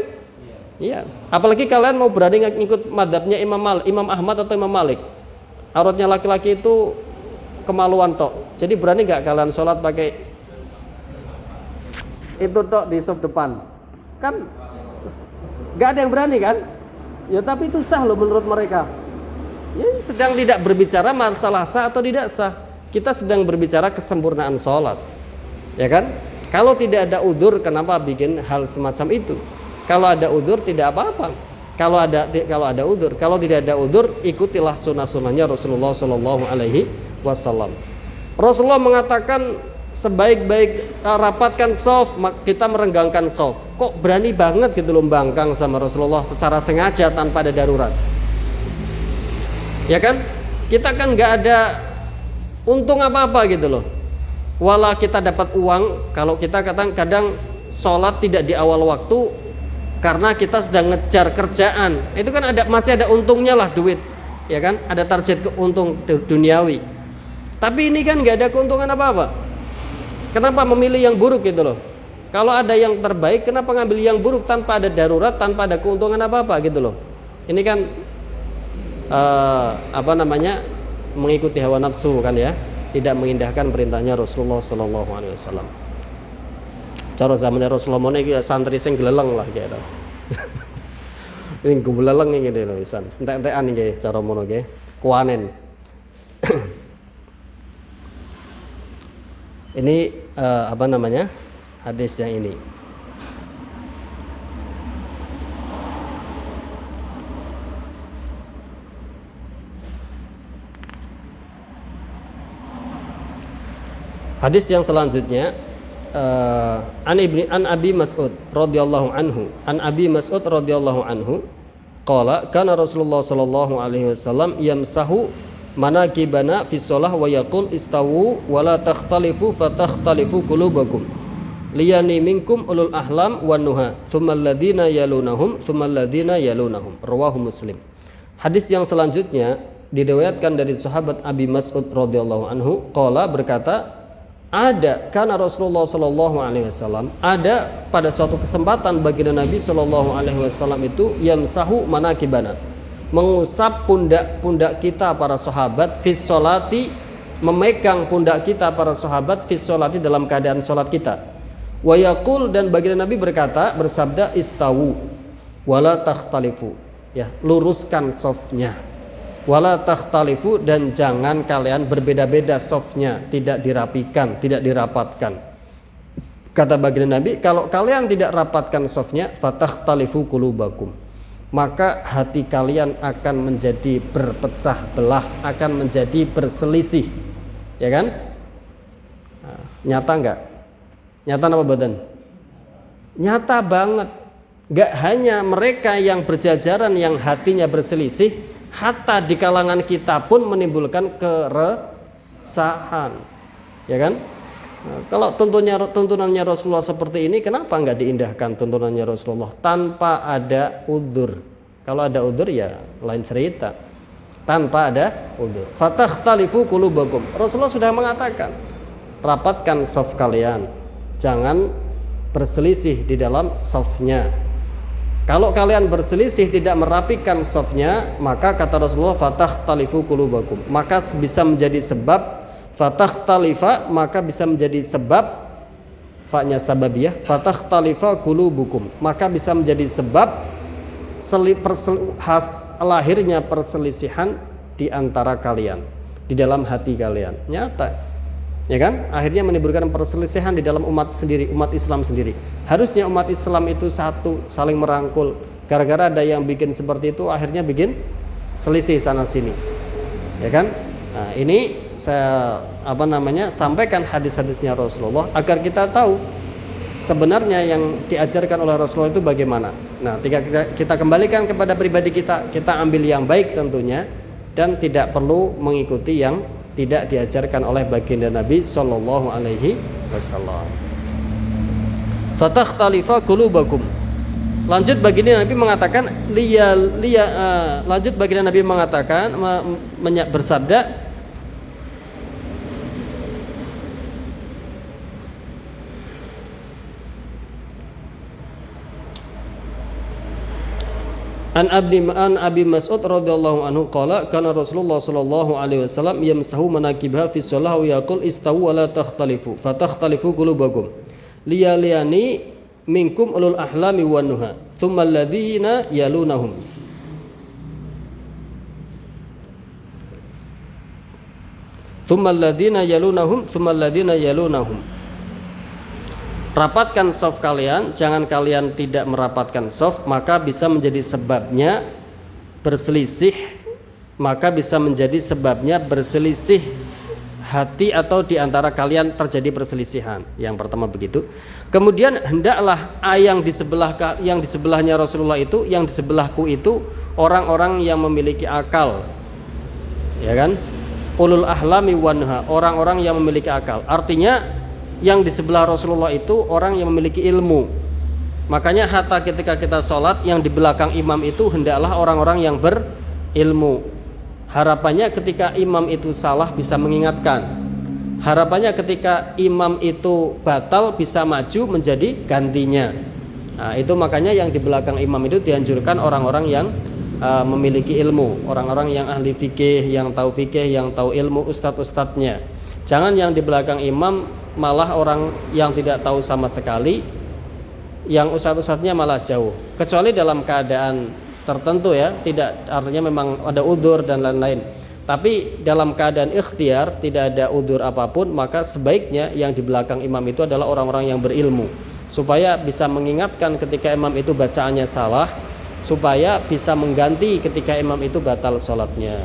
Iya. Apalagi kalian mau berani ngikut madhabnya Imam Ahmad atau Imam Malik. Auratnya laki-laki itu kemaluan tok. Jadi berani nggak kalian sholat pakai itu tok di soft depan? Kan nggak ada yang berani kan? Ya tapi itu sah loh menurut mereka. Ya, sedang tidak berbicara masalah sah atau tidak sah. Kita sedang berbicara kesempurnaan sholat, ya kan? Kalau tidak ada udzur, kenapa bikin hal semacam itu? Kalau ada udzur tidak apa-apa. Kalau ada udzur, kalau tidak ada udzur, ikutilah sunnah-sunnahnya Rasulullah Shallallahu Alaihi Wasallam. Rasulullah mengatakan sebaik-baik rapatkan shaf, kita merenggangkan shaf. Kok berani banget gitu loh bangkang sama Rasulullah secara sengaja tanpa ada darurat? Ya kan? Kita kan nggak ada untung apa-apa gitu loh. Walau kita dapat uang, kalau kita kadang sholat tidak di awal waktu karena kita sedang ngejar kerjaan, itu kan masih ada untungnya lah duit, ya kan? Ada target untung duniawi. Tapi ini kan nggak ada keuntungan apa-apa. Kenapa memilih yang buruk gitu loh? Kalau ada yang terbaik, kenapa ngambil yang buruk tanpa ada darurat, tanpa ada keuntungan apa-apa gitu loh? Ini kan mengikuti hawa nafsu kan ya, tidak mengindahkan perintahnya Rasulullah Sallallahu Alaihi Wasallam. Cara zamannya Rasulullah ini santri sing geleleng lah gitu. Ini geleleng ini deh loh, entek-entekan ini cara mono ge, kuanen. Ini hadis yang ini. Hadis yang selanjutnya an Abi Mas'ud radhiyallahu anhu qala kana Rasulullah sallallahu alaihi wasallam yamsahu manakibana fi shalah wa yaqul istawu wa la takhtalifu fatakhtalifu qulubakum liyani minkum ulul ahlam wan nuha thumma alladhina yalunahum rawahu Muslim. Hadis yang selanjutnya diriwayatkan dari sahabat Abi Mas'ud radhiyallahu anhu qala berkata, karena Rasulullah Shallallahu Alaihi Wasallam ada pada suatu kesempatan baginda Nabi Shallallahu Alaihi Wasallam itu yamsahu manakibana, mengusap pundak kita para sahabat fis sholati, memegang pundak kita para sahabat fis sholati dalam keadaan sholat kita. Wa yaqul, dan baginda Nabi bersabda istawu wala takhtalifu, ya luruskan shafnya. Wala takhtalifu, dan jangan kalian berbeda-beda shafnya, tidak dirapikan, tidak dirapatkan. Kata baginda Nabi, kalau kalian tidak rapatkan shafnya, fatakhtalifu qulubakum, maka hati kalian akan menjadi berpecah belah, akan menjadi berselisih. Ya kan? Nah, nyata enggak? Nyata apa badan? Nyata banget. Enggak hanya mereka yang berjajaran yang hatinya berselisih, hatta di kalangan kita pun menimbulkan keresahan, ya kan? Nah, kalau tuntunannya Rasulullah seperti ini, kenapa nggak diindahkan tuntunannya Rasulullah tanpa ada udzur? Kalau ada udzur ya lain cerita. Tanpa ada udzur, fatakhtalifu qulubakum. Rasulullah sudah mengatakan, rapatkan shaf kalian, jangan berselisih di dalam shafnya. Kalau kalian berselisih tidak merapikan shafnya, maka kata Rasulullah fatakhtalifu qulubakum, maka bisa menjadi sebab fatakhtalifa, maka bisa menjadi sebab fa-nya sababiyah, fatakhtalifa qulubukum, maka bisa menjadi sebab lahirnya perselisihan di antara kalian, di dalam hati kalian. Nyata, ya kan? Akhirnya menimbulkan perselisihan di dalam umat sendiri, umat Islam sendiri. Harusnya umat Islam itu satu, saling merangkul. Gara-gara ada yang bikin seperti itu, akhirnya bikin selisih sana sini. ya kan? Nah, ini saya sampaikan hadis-hadisnya Rasulullah agar kita tahu sebenarnya yang diajarkan oleh Rasulullah itu bagaimana. Nah, kita kembalikan kepada pribadi kita ambil yang baik tentunya dan tidak perlu mengikuti yang tidak diajarkan oleh baginda Nabi sallallahu alaihi wasallam. Fatakhtalifa qulubakum. Lanjut baginda Nabi mengatakan lanjut baginda Nabi mengatakan bersabda, An Abi Mas'ud radhiyallahu anhu qala kana Rasulullah sallallahu alaihi wasallam yamsahu manakibha fi shalah wa yaqul istawu wa la takhtalifu fatakhtalifu qulubakum liyaliyani minkum ulul ahlami wan nuha thumma alladhina yalunahum thumma alladhina yalunahum. Rapatkan shaf kalian, jangan kalian tidak merapatkan shaf, maka bisa menjadi sebabnya berselisih hati atau di antara kalian terjadi perselisihan. Yang pertama begitu. Kemudian hendaklah yang di sebelahnya Rasulullah itu, yang di sebelahku itu orang-orang yang memiliki akal. Ya kan? Ulul ahlami wanha, orang-orang yang memiliki akal. Artinya yang di sebelah Rasulullah itu orang yang memiliki ilmu. Makanya hatta ketika kita sholat, yang di belakang imam itu hendaklah orang-orang yang berilmu. Harapannya ketika imam itu salah bisa mengingatkan. Harapannya ketika imam itu batal bisa maju menjadi gantinya. Nah, itu makanya yang di belakang imam itu dianjurkan orang-orang yang memiliki ilmu, orang-orang yang ahli fikih, yang tahu ilmu, ustadz-ustadznya. Jangan yang di belakang imam malah orang yang tidak tahu sama sekali, yang ustadz-ustadznya malah jauh, kecuali dalam keadaan tertentu ya, tidak artinya memang ada udzur dan lain-lain. Tapi dalam keadaan ikhtiar tidak ada udzur apapun, maka sebaiknya yang di belakang imam itu adalah orang-orang yang berilmu, supaya bisa mengingatkan ketika imam itu bacaannya salah, supaya bisa mengganti ketika imam itu batal sholatnya.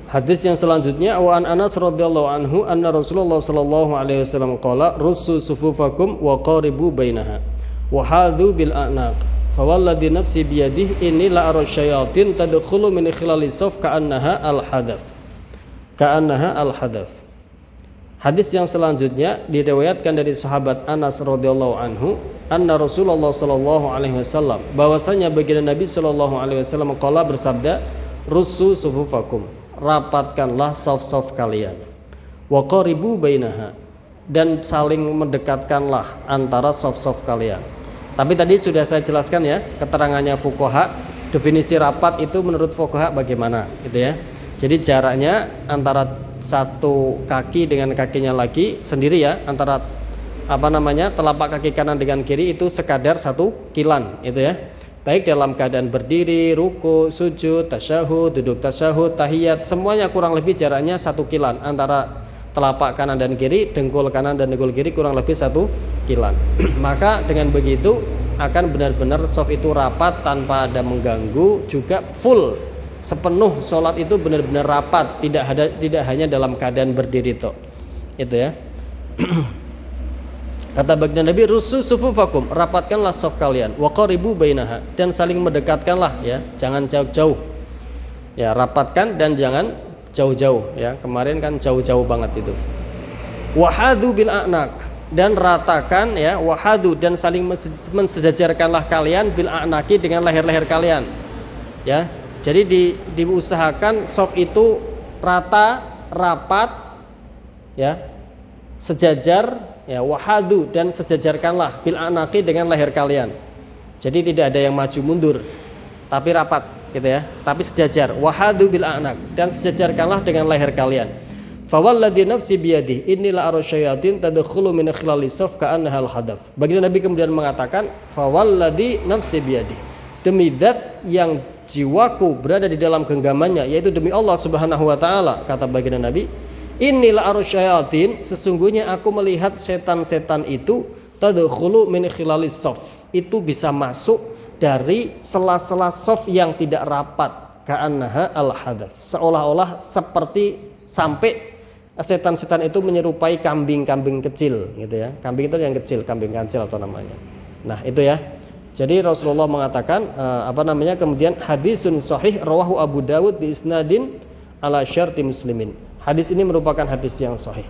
Hadis yang selanjutnya, wa an Anas radhiyallahu anhu anna Rasulullah sallallahu alaihi wasallam qala russu sufufakum wa qaribu bainaha wa hadhu bil a'naq fa walladhi nafsi bi yadihi inni la ara syayatin tadkhulu min khilalis saf ka'annaha al hadaf. Hadis yang selanjutnya diriwayatkan dari sahabat Anas radhiyallahu anhu anna Rasulullah sallallahu alaihi wasallam, bahwasanya baginda Nabi sallallahu alaihi wasallam qala bersabda, russu sufufakum, rapatkanlah saf-saf kalian, wa qaribu bainaha, dan saling mendekatkanlah antara saf-saf kalian. Tapi tadi sudah saya jelaskan ya keterangannya fuqaha, definisi rapat itu menurut fuqaha bagaimana gitu ya. Jadi jaraknya antara satu kaki dengan kakinya lagi sendiri ya, antara telapak kaki kanan dengan kiri itu sekadar satu kilan itu ya. Baik dalam keadaan berdiri, ruku, sujud, tasyahud, duduk tasyahud, tahiyat, semuanya kurang lebih jaraknya satu kilan antara telapak kanan dan kiri, dengkul kanan dan dengkul kiri kurang lebih satu kilan. Maka dengan begitu akan benar-benar shaf itu rapat tanpa ada mengganggu, juga full sepenuh sholat itu benar-benar rapat, tidak hanya dalam keadaan berdiri toh. Itu ya. Kata baginda Nabi, russu sufufakum, rapatkanlah shaf kalian, wa qaribu bainaha, dan saling mendekatkanlah ya, jangan jauh-jauh. Ya, rapatkan dan jangan jauh-jauh ya. Kemarin kan jauh-jauh banget itu. Wahadu bil a'naq, dan ratakan ya, wahadu, dan saling mensejajarkanlah kalian bil a'naqi, dengan leher-leher kalian. Ya. Jadi diusahakan shaf itu rata, rapat ya, sejajar ya, wahadu, dan sejajarkanlah bil anaqi, dengan leher kalian. Jadi tidak ada yang maju mundur, tapi rapat. gitu ya, tapi sejajar. Wahadu bil a'naq, dan sejajarkanlah dengan leher kalian. Fawalladzi nafsi biyadihi inilah arasyayatin tadkhulu min khilalis saf ka'annaha al-hadaf. Baginda Nabi kemudian mengatakan, fawalladzi nafsi biyadihi, demi zat yang jiwaku berada di dalam genggamannya, yaitu demi Allah Subhanahu wa taala, kata baginda Nabi, inilah arasyayatin, sesungguhnya aku melihat setan-setan itu tadkhulu min khilalis saf, itu bisa masuk dari sela-sela saf yang tidak rapat, ka'annaha al-hadaf, seolah-olah seperti sampai setan-setan itu menyerupai kambing-kambing kecil gitu ya. Kambing itu yang kecil, kambing kancil atau namanya. Nah, itu ya. Jadi Rasulullah mengatakan kemudian hadisun sahih rawahu Abu Dawud bi isnadin ala syarti muslimin. Hadis ini merupakan hadis yang sahih.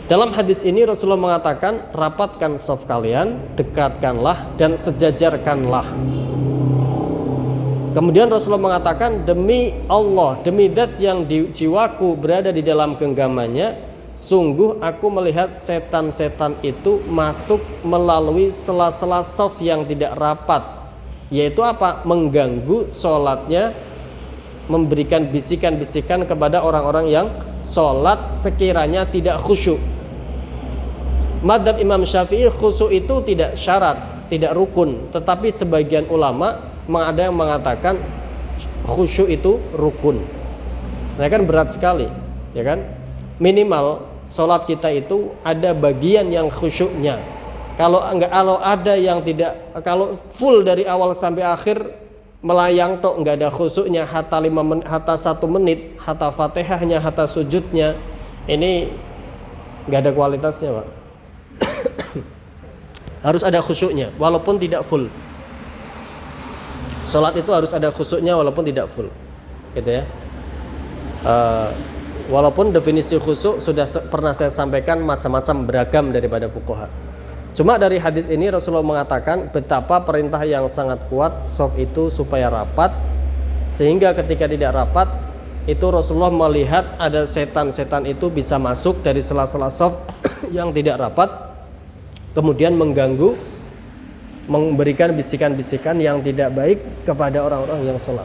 Dalam hadis ini Rasulullah mengatakan, rapatkan shaf kalian, dekatkanlah dan sejajarkanlah. Kemudian Rasulullah mengatakan, demi Allah, demi zat yang di jiwaku berada di dalam genggamannya, sungguh aku melihat setan-setan itu masuk melalui sela-sela shaf yang tidak rapat, yaitu apa? Mengganggu sholatnya, memberikan bisikan-bisikan kepada orang-orang yang sholat sekiranya tidak khusyuk. Madzhab Imam Syafi'i khusyuk itu tidak syarat, tidak rukun, tetapi sebagian ulama ada yang mengatakan khusyuk itu rukun. Nah, kan berat sekali, ya kan? Minimal sholat kita itu ada bagian yang khusyuknya. Kalau ada yang tidak, kalau full dari awal sampai akhir melayang tok, nggak ada khusyuknya, hatta 5 menit, hatta 1 menit, hatta Fatihahnya, hatta sujudnya, ini nggak ada kualitasnya, Pak. Harus ada khusyuknya walaupun tidak full. Sholat itu harus ada khusyuknya walaupun tidak full, gitu ya. Walaupun definisi khusyuk sudah pernah saya sampaikan macam-macam, beragam daripada fuqaha. Cuma dari hadis ini Rasulullah mengatakan betapa perintah yang sangat kuat shaf itu supaya rapat, sehingga ketika tidak rapat itu Rasulullah melihat ada setan-setan itu bisa masuk dari sela-sela shaf yang tidak rapat, kemudian mengganggu, memberikan bisikan-bisikan yang tidak baik kepada orang-orang yang sholat.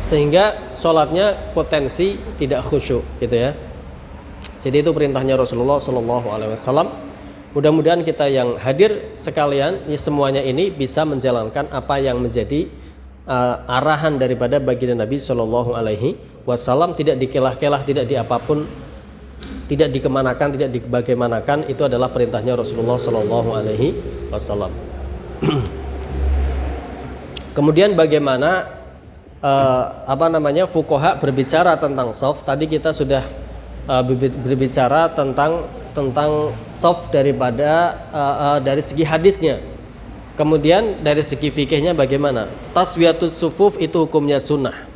Sehingga sholatnya potensi tidak khusyuk, gitu ya. Jadi itu perintahnya Rasulullah SAW. Mudah-mudahan kita yang hadir sekalian, ya semuanya ini bisa menjalankan apa yang menjadi arahan daripada baginda Nabi Shallallahu Alaihi Wasallam, tidak dikelah-kelah, tidak diapapun, tidak dikemanakan, tidak dibagaimanakan. Itu adalah perintahnya Rasulullah Shallallahu Alaihi Wasallam. Kemudian bagaimana fuqaha berbicara tentang shaf? Tadi kita sudah berbicara tentang shaf dari segi hadisnya. Kemudian dari segi fikihnya bagaimana? Taswiyatus sufuf itu hukumnya sunnah.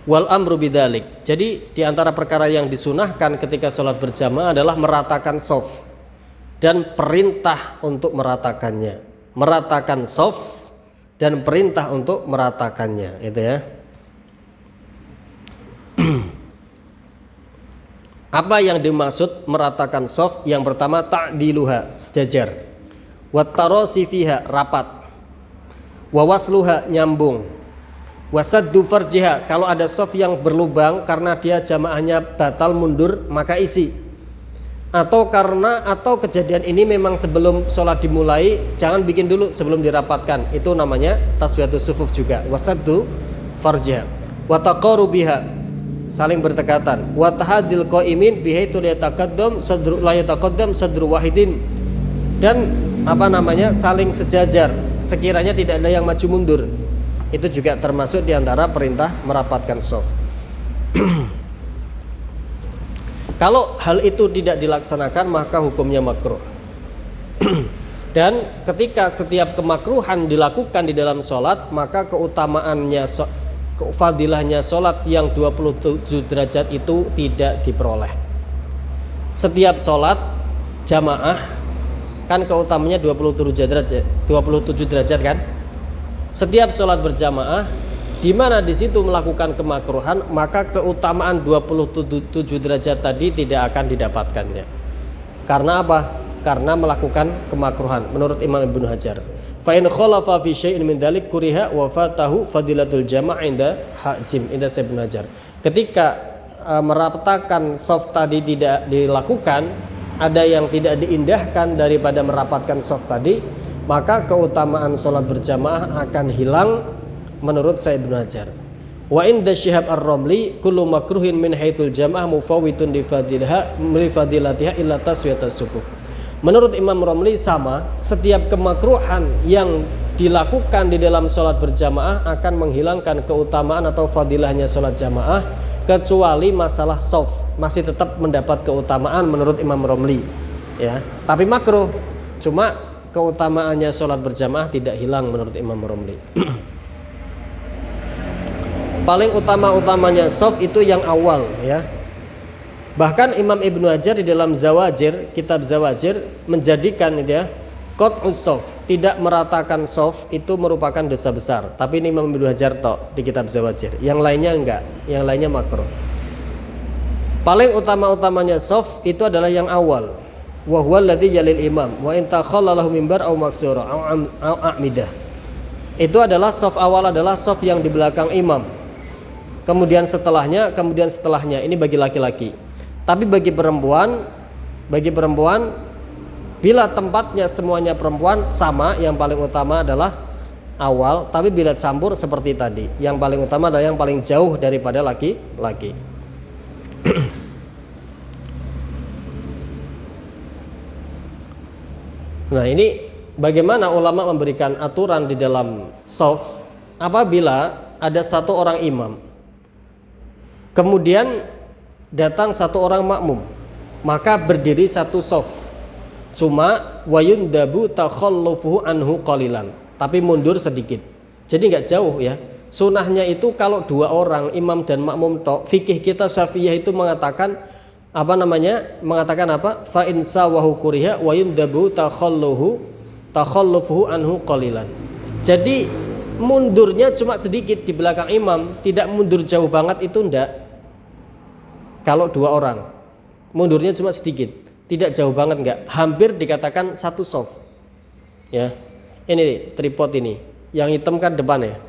Wal amru bidzalik. Jadi di antara perkara yang disunahkan ketika sholat berjamaah adalah meratakan shaf dan perintah untuk meratakannya. Meratakan shaf dan perintah untuk meratakannya, itu ya. Apa yang dimaksud meratakan shaf? Yang pertama ta'diluha, sejajar. Wattarasi fiha, rapat. Wawasluha, nyambung. Wasaddu farjiha, kalau ada shaf yang berlubang karena dia jamaahnya batal mundur, maka isi. Atau kejadian ini memang sebelum sholat dimulai, jangan bikin dulu sebelum dirapatkan. Itu namanya taswiyatus sufuf juga. Wasaddu farjiha. Wataqarubiha, saling berdekatan. Watahadil qaimin bihaitu la yataqaddam sadru wahidin, dan saling sejajar sekiranya tidak ada yang maju mundur. Itu juga termasuk diantara perintah merapatkan shaf. Kalau hal itu tidak dilaksanakan maka hukumnya makruh. Dan ketika setiap kemakruhan dilakukan di dalam sholat, maka fadilahnya sholat yang 27 derajat itu tidak diperoleh. Setiap sholat jamaah kan keutamanya 27 derajat kan. Setiap sholat berjamaah di mana di situ melakukan kemakruhan, maka keutamaan 27 derajat tadi tidak akan didapatkannya. Karena apa? Karena melakukan kemakruhan menurut Imam Ibnu Hajar. Fa in khalafa fi syai'in min dzalik kuriha wa fatahu fadilatul jama' inda hajim inda Ibnu Hajar. Ketika merapatkan soft tadi tidak dilakukan, ada yang tidak diindahkan daripada merapatkan soft tadi, maka keutamaan sholat berjamaah akan hilang menurut Syekh Ibnu Hajar. Wa inda Syihab Ar-Ramli kullu makruhin min haitsul jamaah mufawwitun li fadilatiha illa taswiyatas sufuf. Menurut Imam Ramli sama, setiap kemakruhan yang dilakukan di dalam sholat berjamaah akan menghilangkan keutamaan atau fadilahnya sholat jamaah, kecuali masalah soft masih tetap mendapat keutamaan menurut Imam Ramli, ya. Tapi makruh, cuma keutamaannya sholat berjamaah tidak hilang menurut Imam Ramli. Paling utama-utamanya soft itu yang awal, ya. Bahkan Imam Ibnu Hajar di dalam Zawajir, kitab Zawajir menjadikan ya qat'us soft, tidak meratakan soft itu merupakan dosa besar. Tapi ini Imam Ibnu Hajar tok di kitab Zawajir. Yang lainnya enggak, yang lainnya makruh. Paling utama-utamanya soft itu adalah yang awal. Wa huwa alladzi yalil imam wa in takhallalahu mimbar aw maksura aw a'midah. Itu adalah soft awal adalah soft yang di belakang imam. Kemudian setelahnya ini bagi laki-laki. Tapi bagi perempuan bila tempatnya semuanya perempuan sama, yang paling utama adalah awal. Tapi bila campur seperti tadi, yang paling utama adalah yang paling jauh daripada laki-laki. Nah, ini bagaimana ulama memberikan aturan di dalam shaf apabila ada satu orang imam, kemudian datang satu orang makmum, maka berdiri satu shaf. Cuma wayundabu takhallufuhu anhu qalilan, tapi mundur sedikit. Jadi nggak jauh ya. Sunahnya itu kalau dua orang imam dan makmum tok, fikih kita Syafi'iyah itu mengatakan mengatakan apa? Fa in sawahu kuriha wayundabu takhallufuhu anhu qalilan. Jadi mundurnya cuma sedikit di belakang imam, tidak mundur jauh banget itu ndak. Kalau dua orang mundurnya cuma sedikit, tidak jauh banget enggak, hampir dikatakan satu shaf. Ya. Ini tripod ini, yang hitam kan depan ya.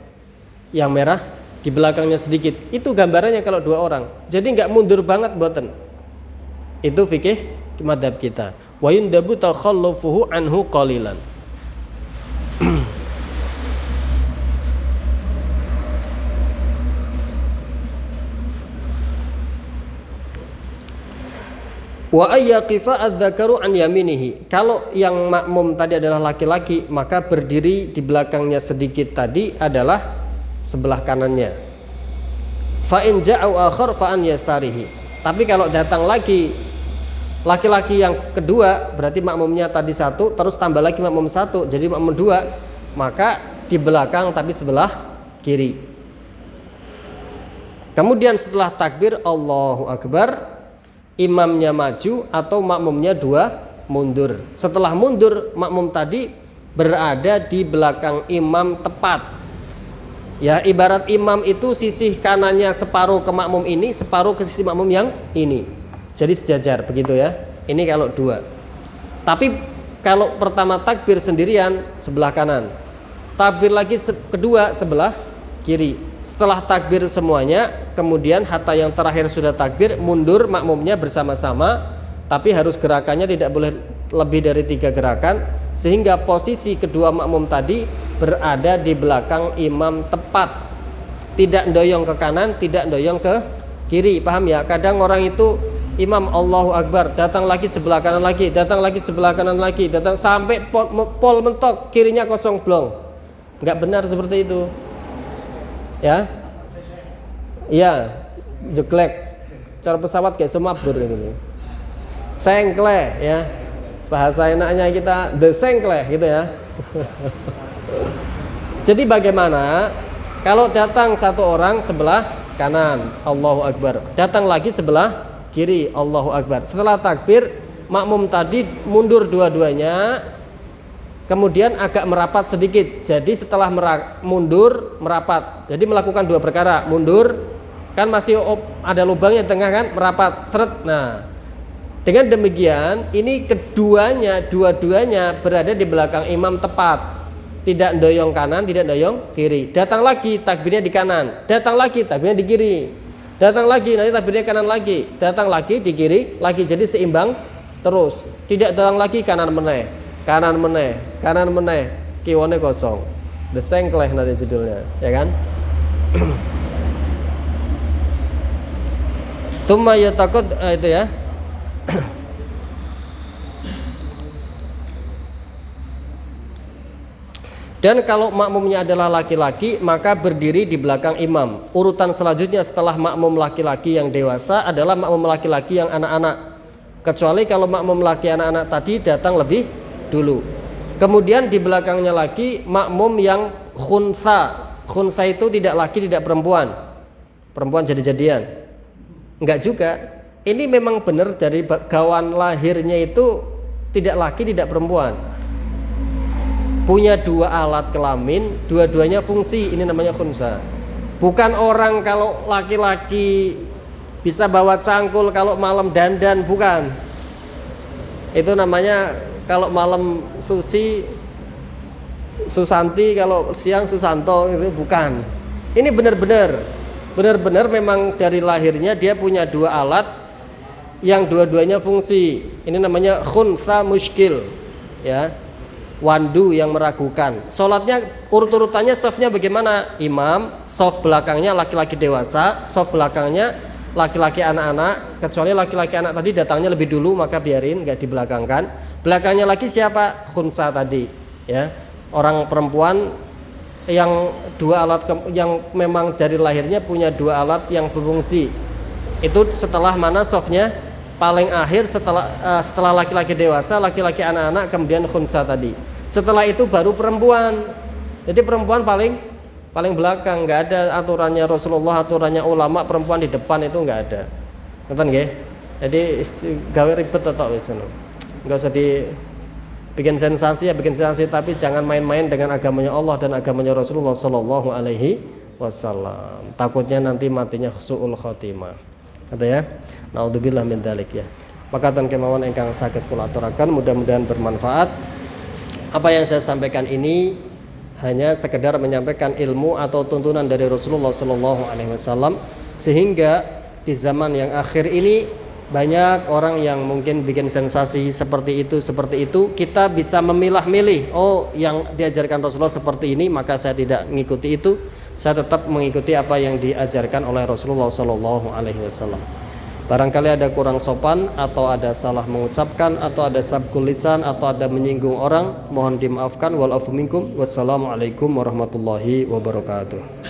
Yang merah di belakangnya sedikit. Itu gambarannya kalau dua orang. Jadi enggak mundur banget mboten. Itu fikih madzhab kita. Wa yundabu takhallufuhu anhu qalilan. Wa ayyaqifa adz-dzakaru an yaminihi. Kalau yang makmum tadi adalah laki-laki, maka berdiri di belakangnya sedikit tadi adalah sebelah kanannya. Fa in ja'u akhar fa an yasarihi. Tapi kalau datang lagi laki-laki yang kedua, berarti makmumnya tadi satu, terus tambah lagi makmum satu, jadi makmum dua, maka di belakang tapi sebelah kiri. Kemudian setelah takbir Allahu Akbar, imamnya maju atau makmumnya dua mundur. Setelah mundur, makmum tadi berada di belakang imam tepat. Ya, ibarat imam itu sisi kanannya separuh ke makmum ini, separuh ke sisi makmum yang ini. Jadi sejajar begitu ya. Ini kalau dua. Tapi kalau pertama takbir sendirian sebelah kanan. Takbir lagi kedua sebelah kiri. Setelah takbir semuanya, kemudian hatta yang terakhir sudah takbir, mundur makmumnya bersama-sama, tapi harus gerakannya tidak boleh lebih dari 3 gerakan, sehingga posisi kedua makmum tadi berada di belakang imam tepat, tidak doyong ke kanan, tidak doyong ke kiri. Paham ya? Kadang orang itu imam Allahu Akbar, datang lagi sebelah kanan lagi, datang lagi sebelah kanan lagi, datang sampai pol mentok, kirinya kosong blong. Nggak benar seperti itu. Ya, iya, jeglek, cara pesawat kayak semabur gitu, sengkleh ya, bahasa enaknya kita the sengkleh gitu ya. Jadi bagaimana kalau datang satu orang sebelah kanan Allahu Akbar, datang lagi sebelah kiri Allahu Akbar. Setelah takbir makmum tadi mundur dua-duanya, kemudian agak merapat sedikit. Jadi setelah mundur merapat. Jadi melakukan dua perkara, mundur kan masih ada lubangnya di tengah kan, merapat seret. Nah, dengan demikian ini dua-duanya berada di belakang imam tepat. Tidak doyong kanan, tidak doyong kiri. Datang lagi takbirnya di kanan, datang lagi takbirnya di kiri. Datang lagi nanti takbirnya kanan lagi, datang lagi di kiri lagi. Jadi seimbang terus. Tidak datang lagi kanan meneh, kiwane kosong. The Sengkleh nanti judulnya, ya kan? Tsumma yatakut itu ya. Dan kalau makmumnya adalah laki-laki, maka berdiri di belakang imam. Urutan selanjutnya setelah makmum laki-laki yang dewasa adalah makmum laki-laki yang anak-anak. Kecuali kalau makmum laki anak-anak tadi datang lebih dulu. Kemudian di belakangnya lagi makmum yang khunsa. Khunsa itu tidak laki, tidak perempuan. Perempuan jadi-jadian. Enggak juga. Ini memang benar dari gawan lahirnya itu tidak laki, tidak perempuan. Punya dua alat kelamin, dua-duanya fungsi. Ini namanya khunsa. Bukan orang kalau laki-laki bisa bawa cangkul, kalau malam dandan, bukan. Itu namanya kalau malam Susanti, kalau siang Susanto, itu bukan. Ini benar-benar memang dari lahirnya dia punya dua alat yang dua-duanya fungsi. Ini namanya khunsa muskil, ya. Wandu yang meragukan. Sholatnya urut-urutannya softnya bagaimana? Imam, soft belakangnya laki-laki dewasa, soft belakangnya laki-laki anak-anak. Kecuali laki-laki anak tadi datangnya lebih dulu, maka biarin, nggak dibelakangkan. Belakangnya lagi siapa? Khunsa tadi, ya. Orang perempuan yang dua alat yang memang dari lahirnya punya dua alat yang berfungsi. Itu setelah mana softnya? Paling akhir setelah laki-laki dewasa, laki-laki anak-anak, kemudian khunsa tadi. Setelah itu baru perempuan. Jadi perempuan paling belakang, nggak ada aturannya Rasulullah, aturannya ulama perempuan di depan itu nggak ada. Ngerti nggih? Jadi gawe ribet tok wis ngono. Enggak usah bikin sensasi ya, bikin sensasi, tapi jangan main-main dengan agamanya Allah dan agamanya Rasulullah sallallahu alaihi wasallam. Takutnya nanti matinya suul khotimah. Kata ya. Naudzubillah min dzalik ya. Maka tan kemawon ingkang saged kula aturaken, mudah-mudahan bermanfaat. Apa yang saya sampaikan ini hanya sekedar menyampaikan ilmu atau tuntunan dari Rasulullah sallallahu alaihi wasallam, sehingga di zaman yang akhir ini banyak orang yang mungkin bikin sensasi seperti itu, kita bisa memilah-milih. Oh, yang diajarkan Rasulullah seperti ini, maka saya tidak mengikuti itu. Saya tetap mengikuti apa yang diajarkan oleh Rasulullah sallallahu alaihi wasallam. Barangkali ada kurang sopan atau ada salah mengucapkan atau ada sabkul lisan atau ada menyinggung orang, mohon dimaafkan. Wal afu minkum. Wassalamualaikum warahmatullahi wabarakatuh.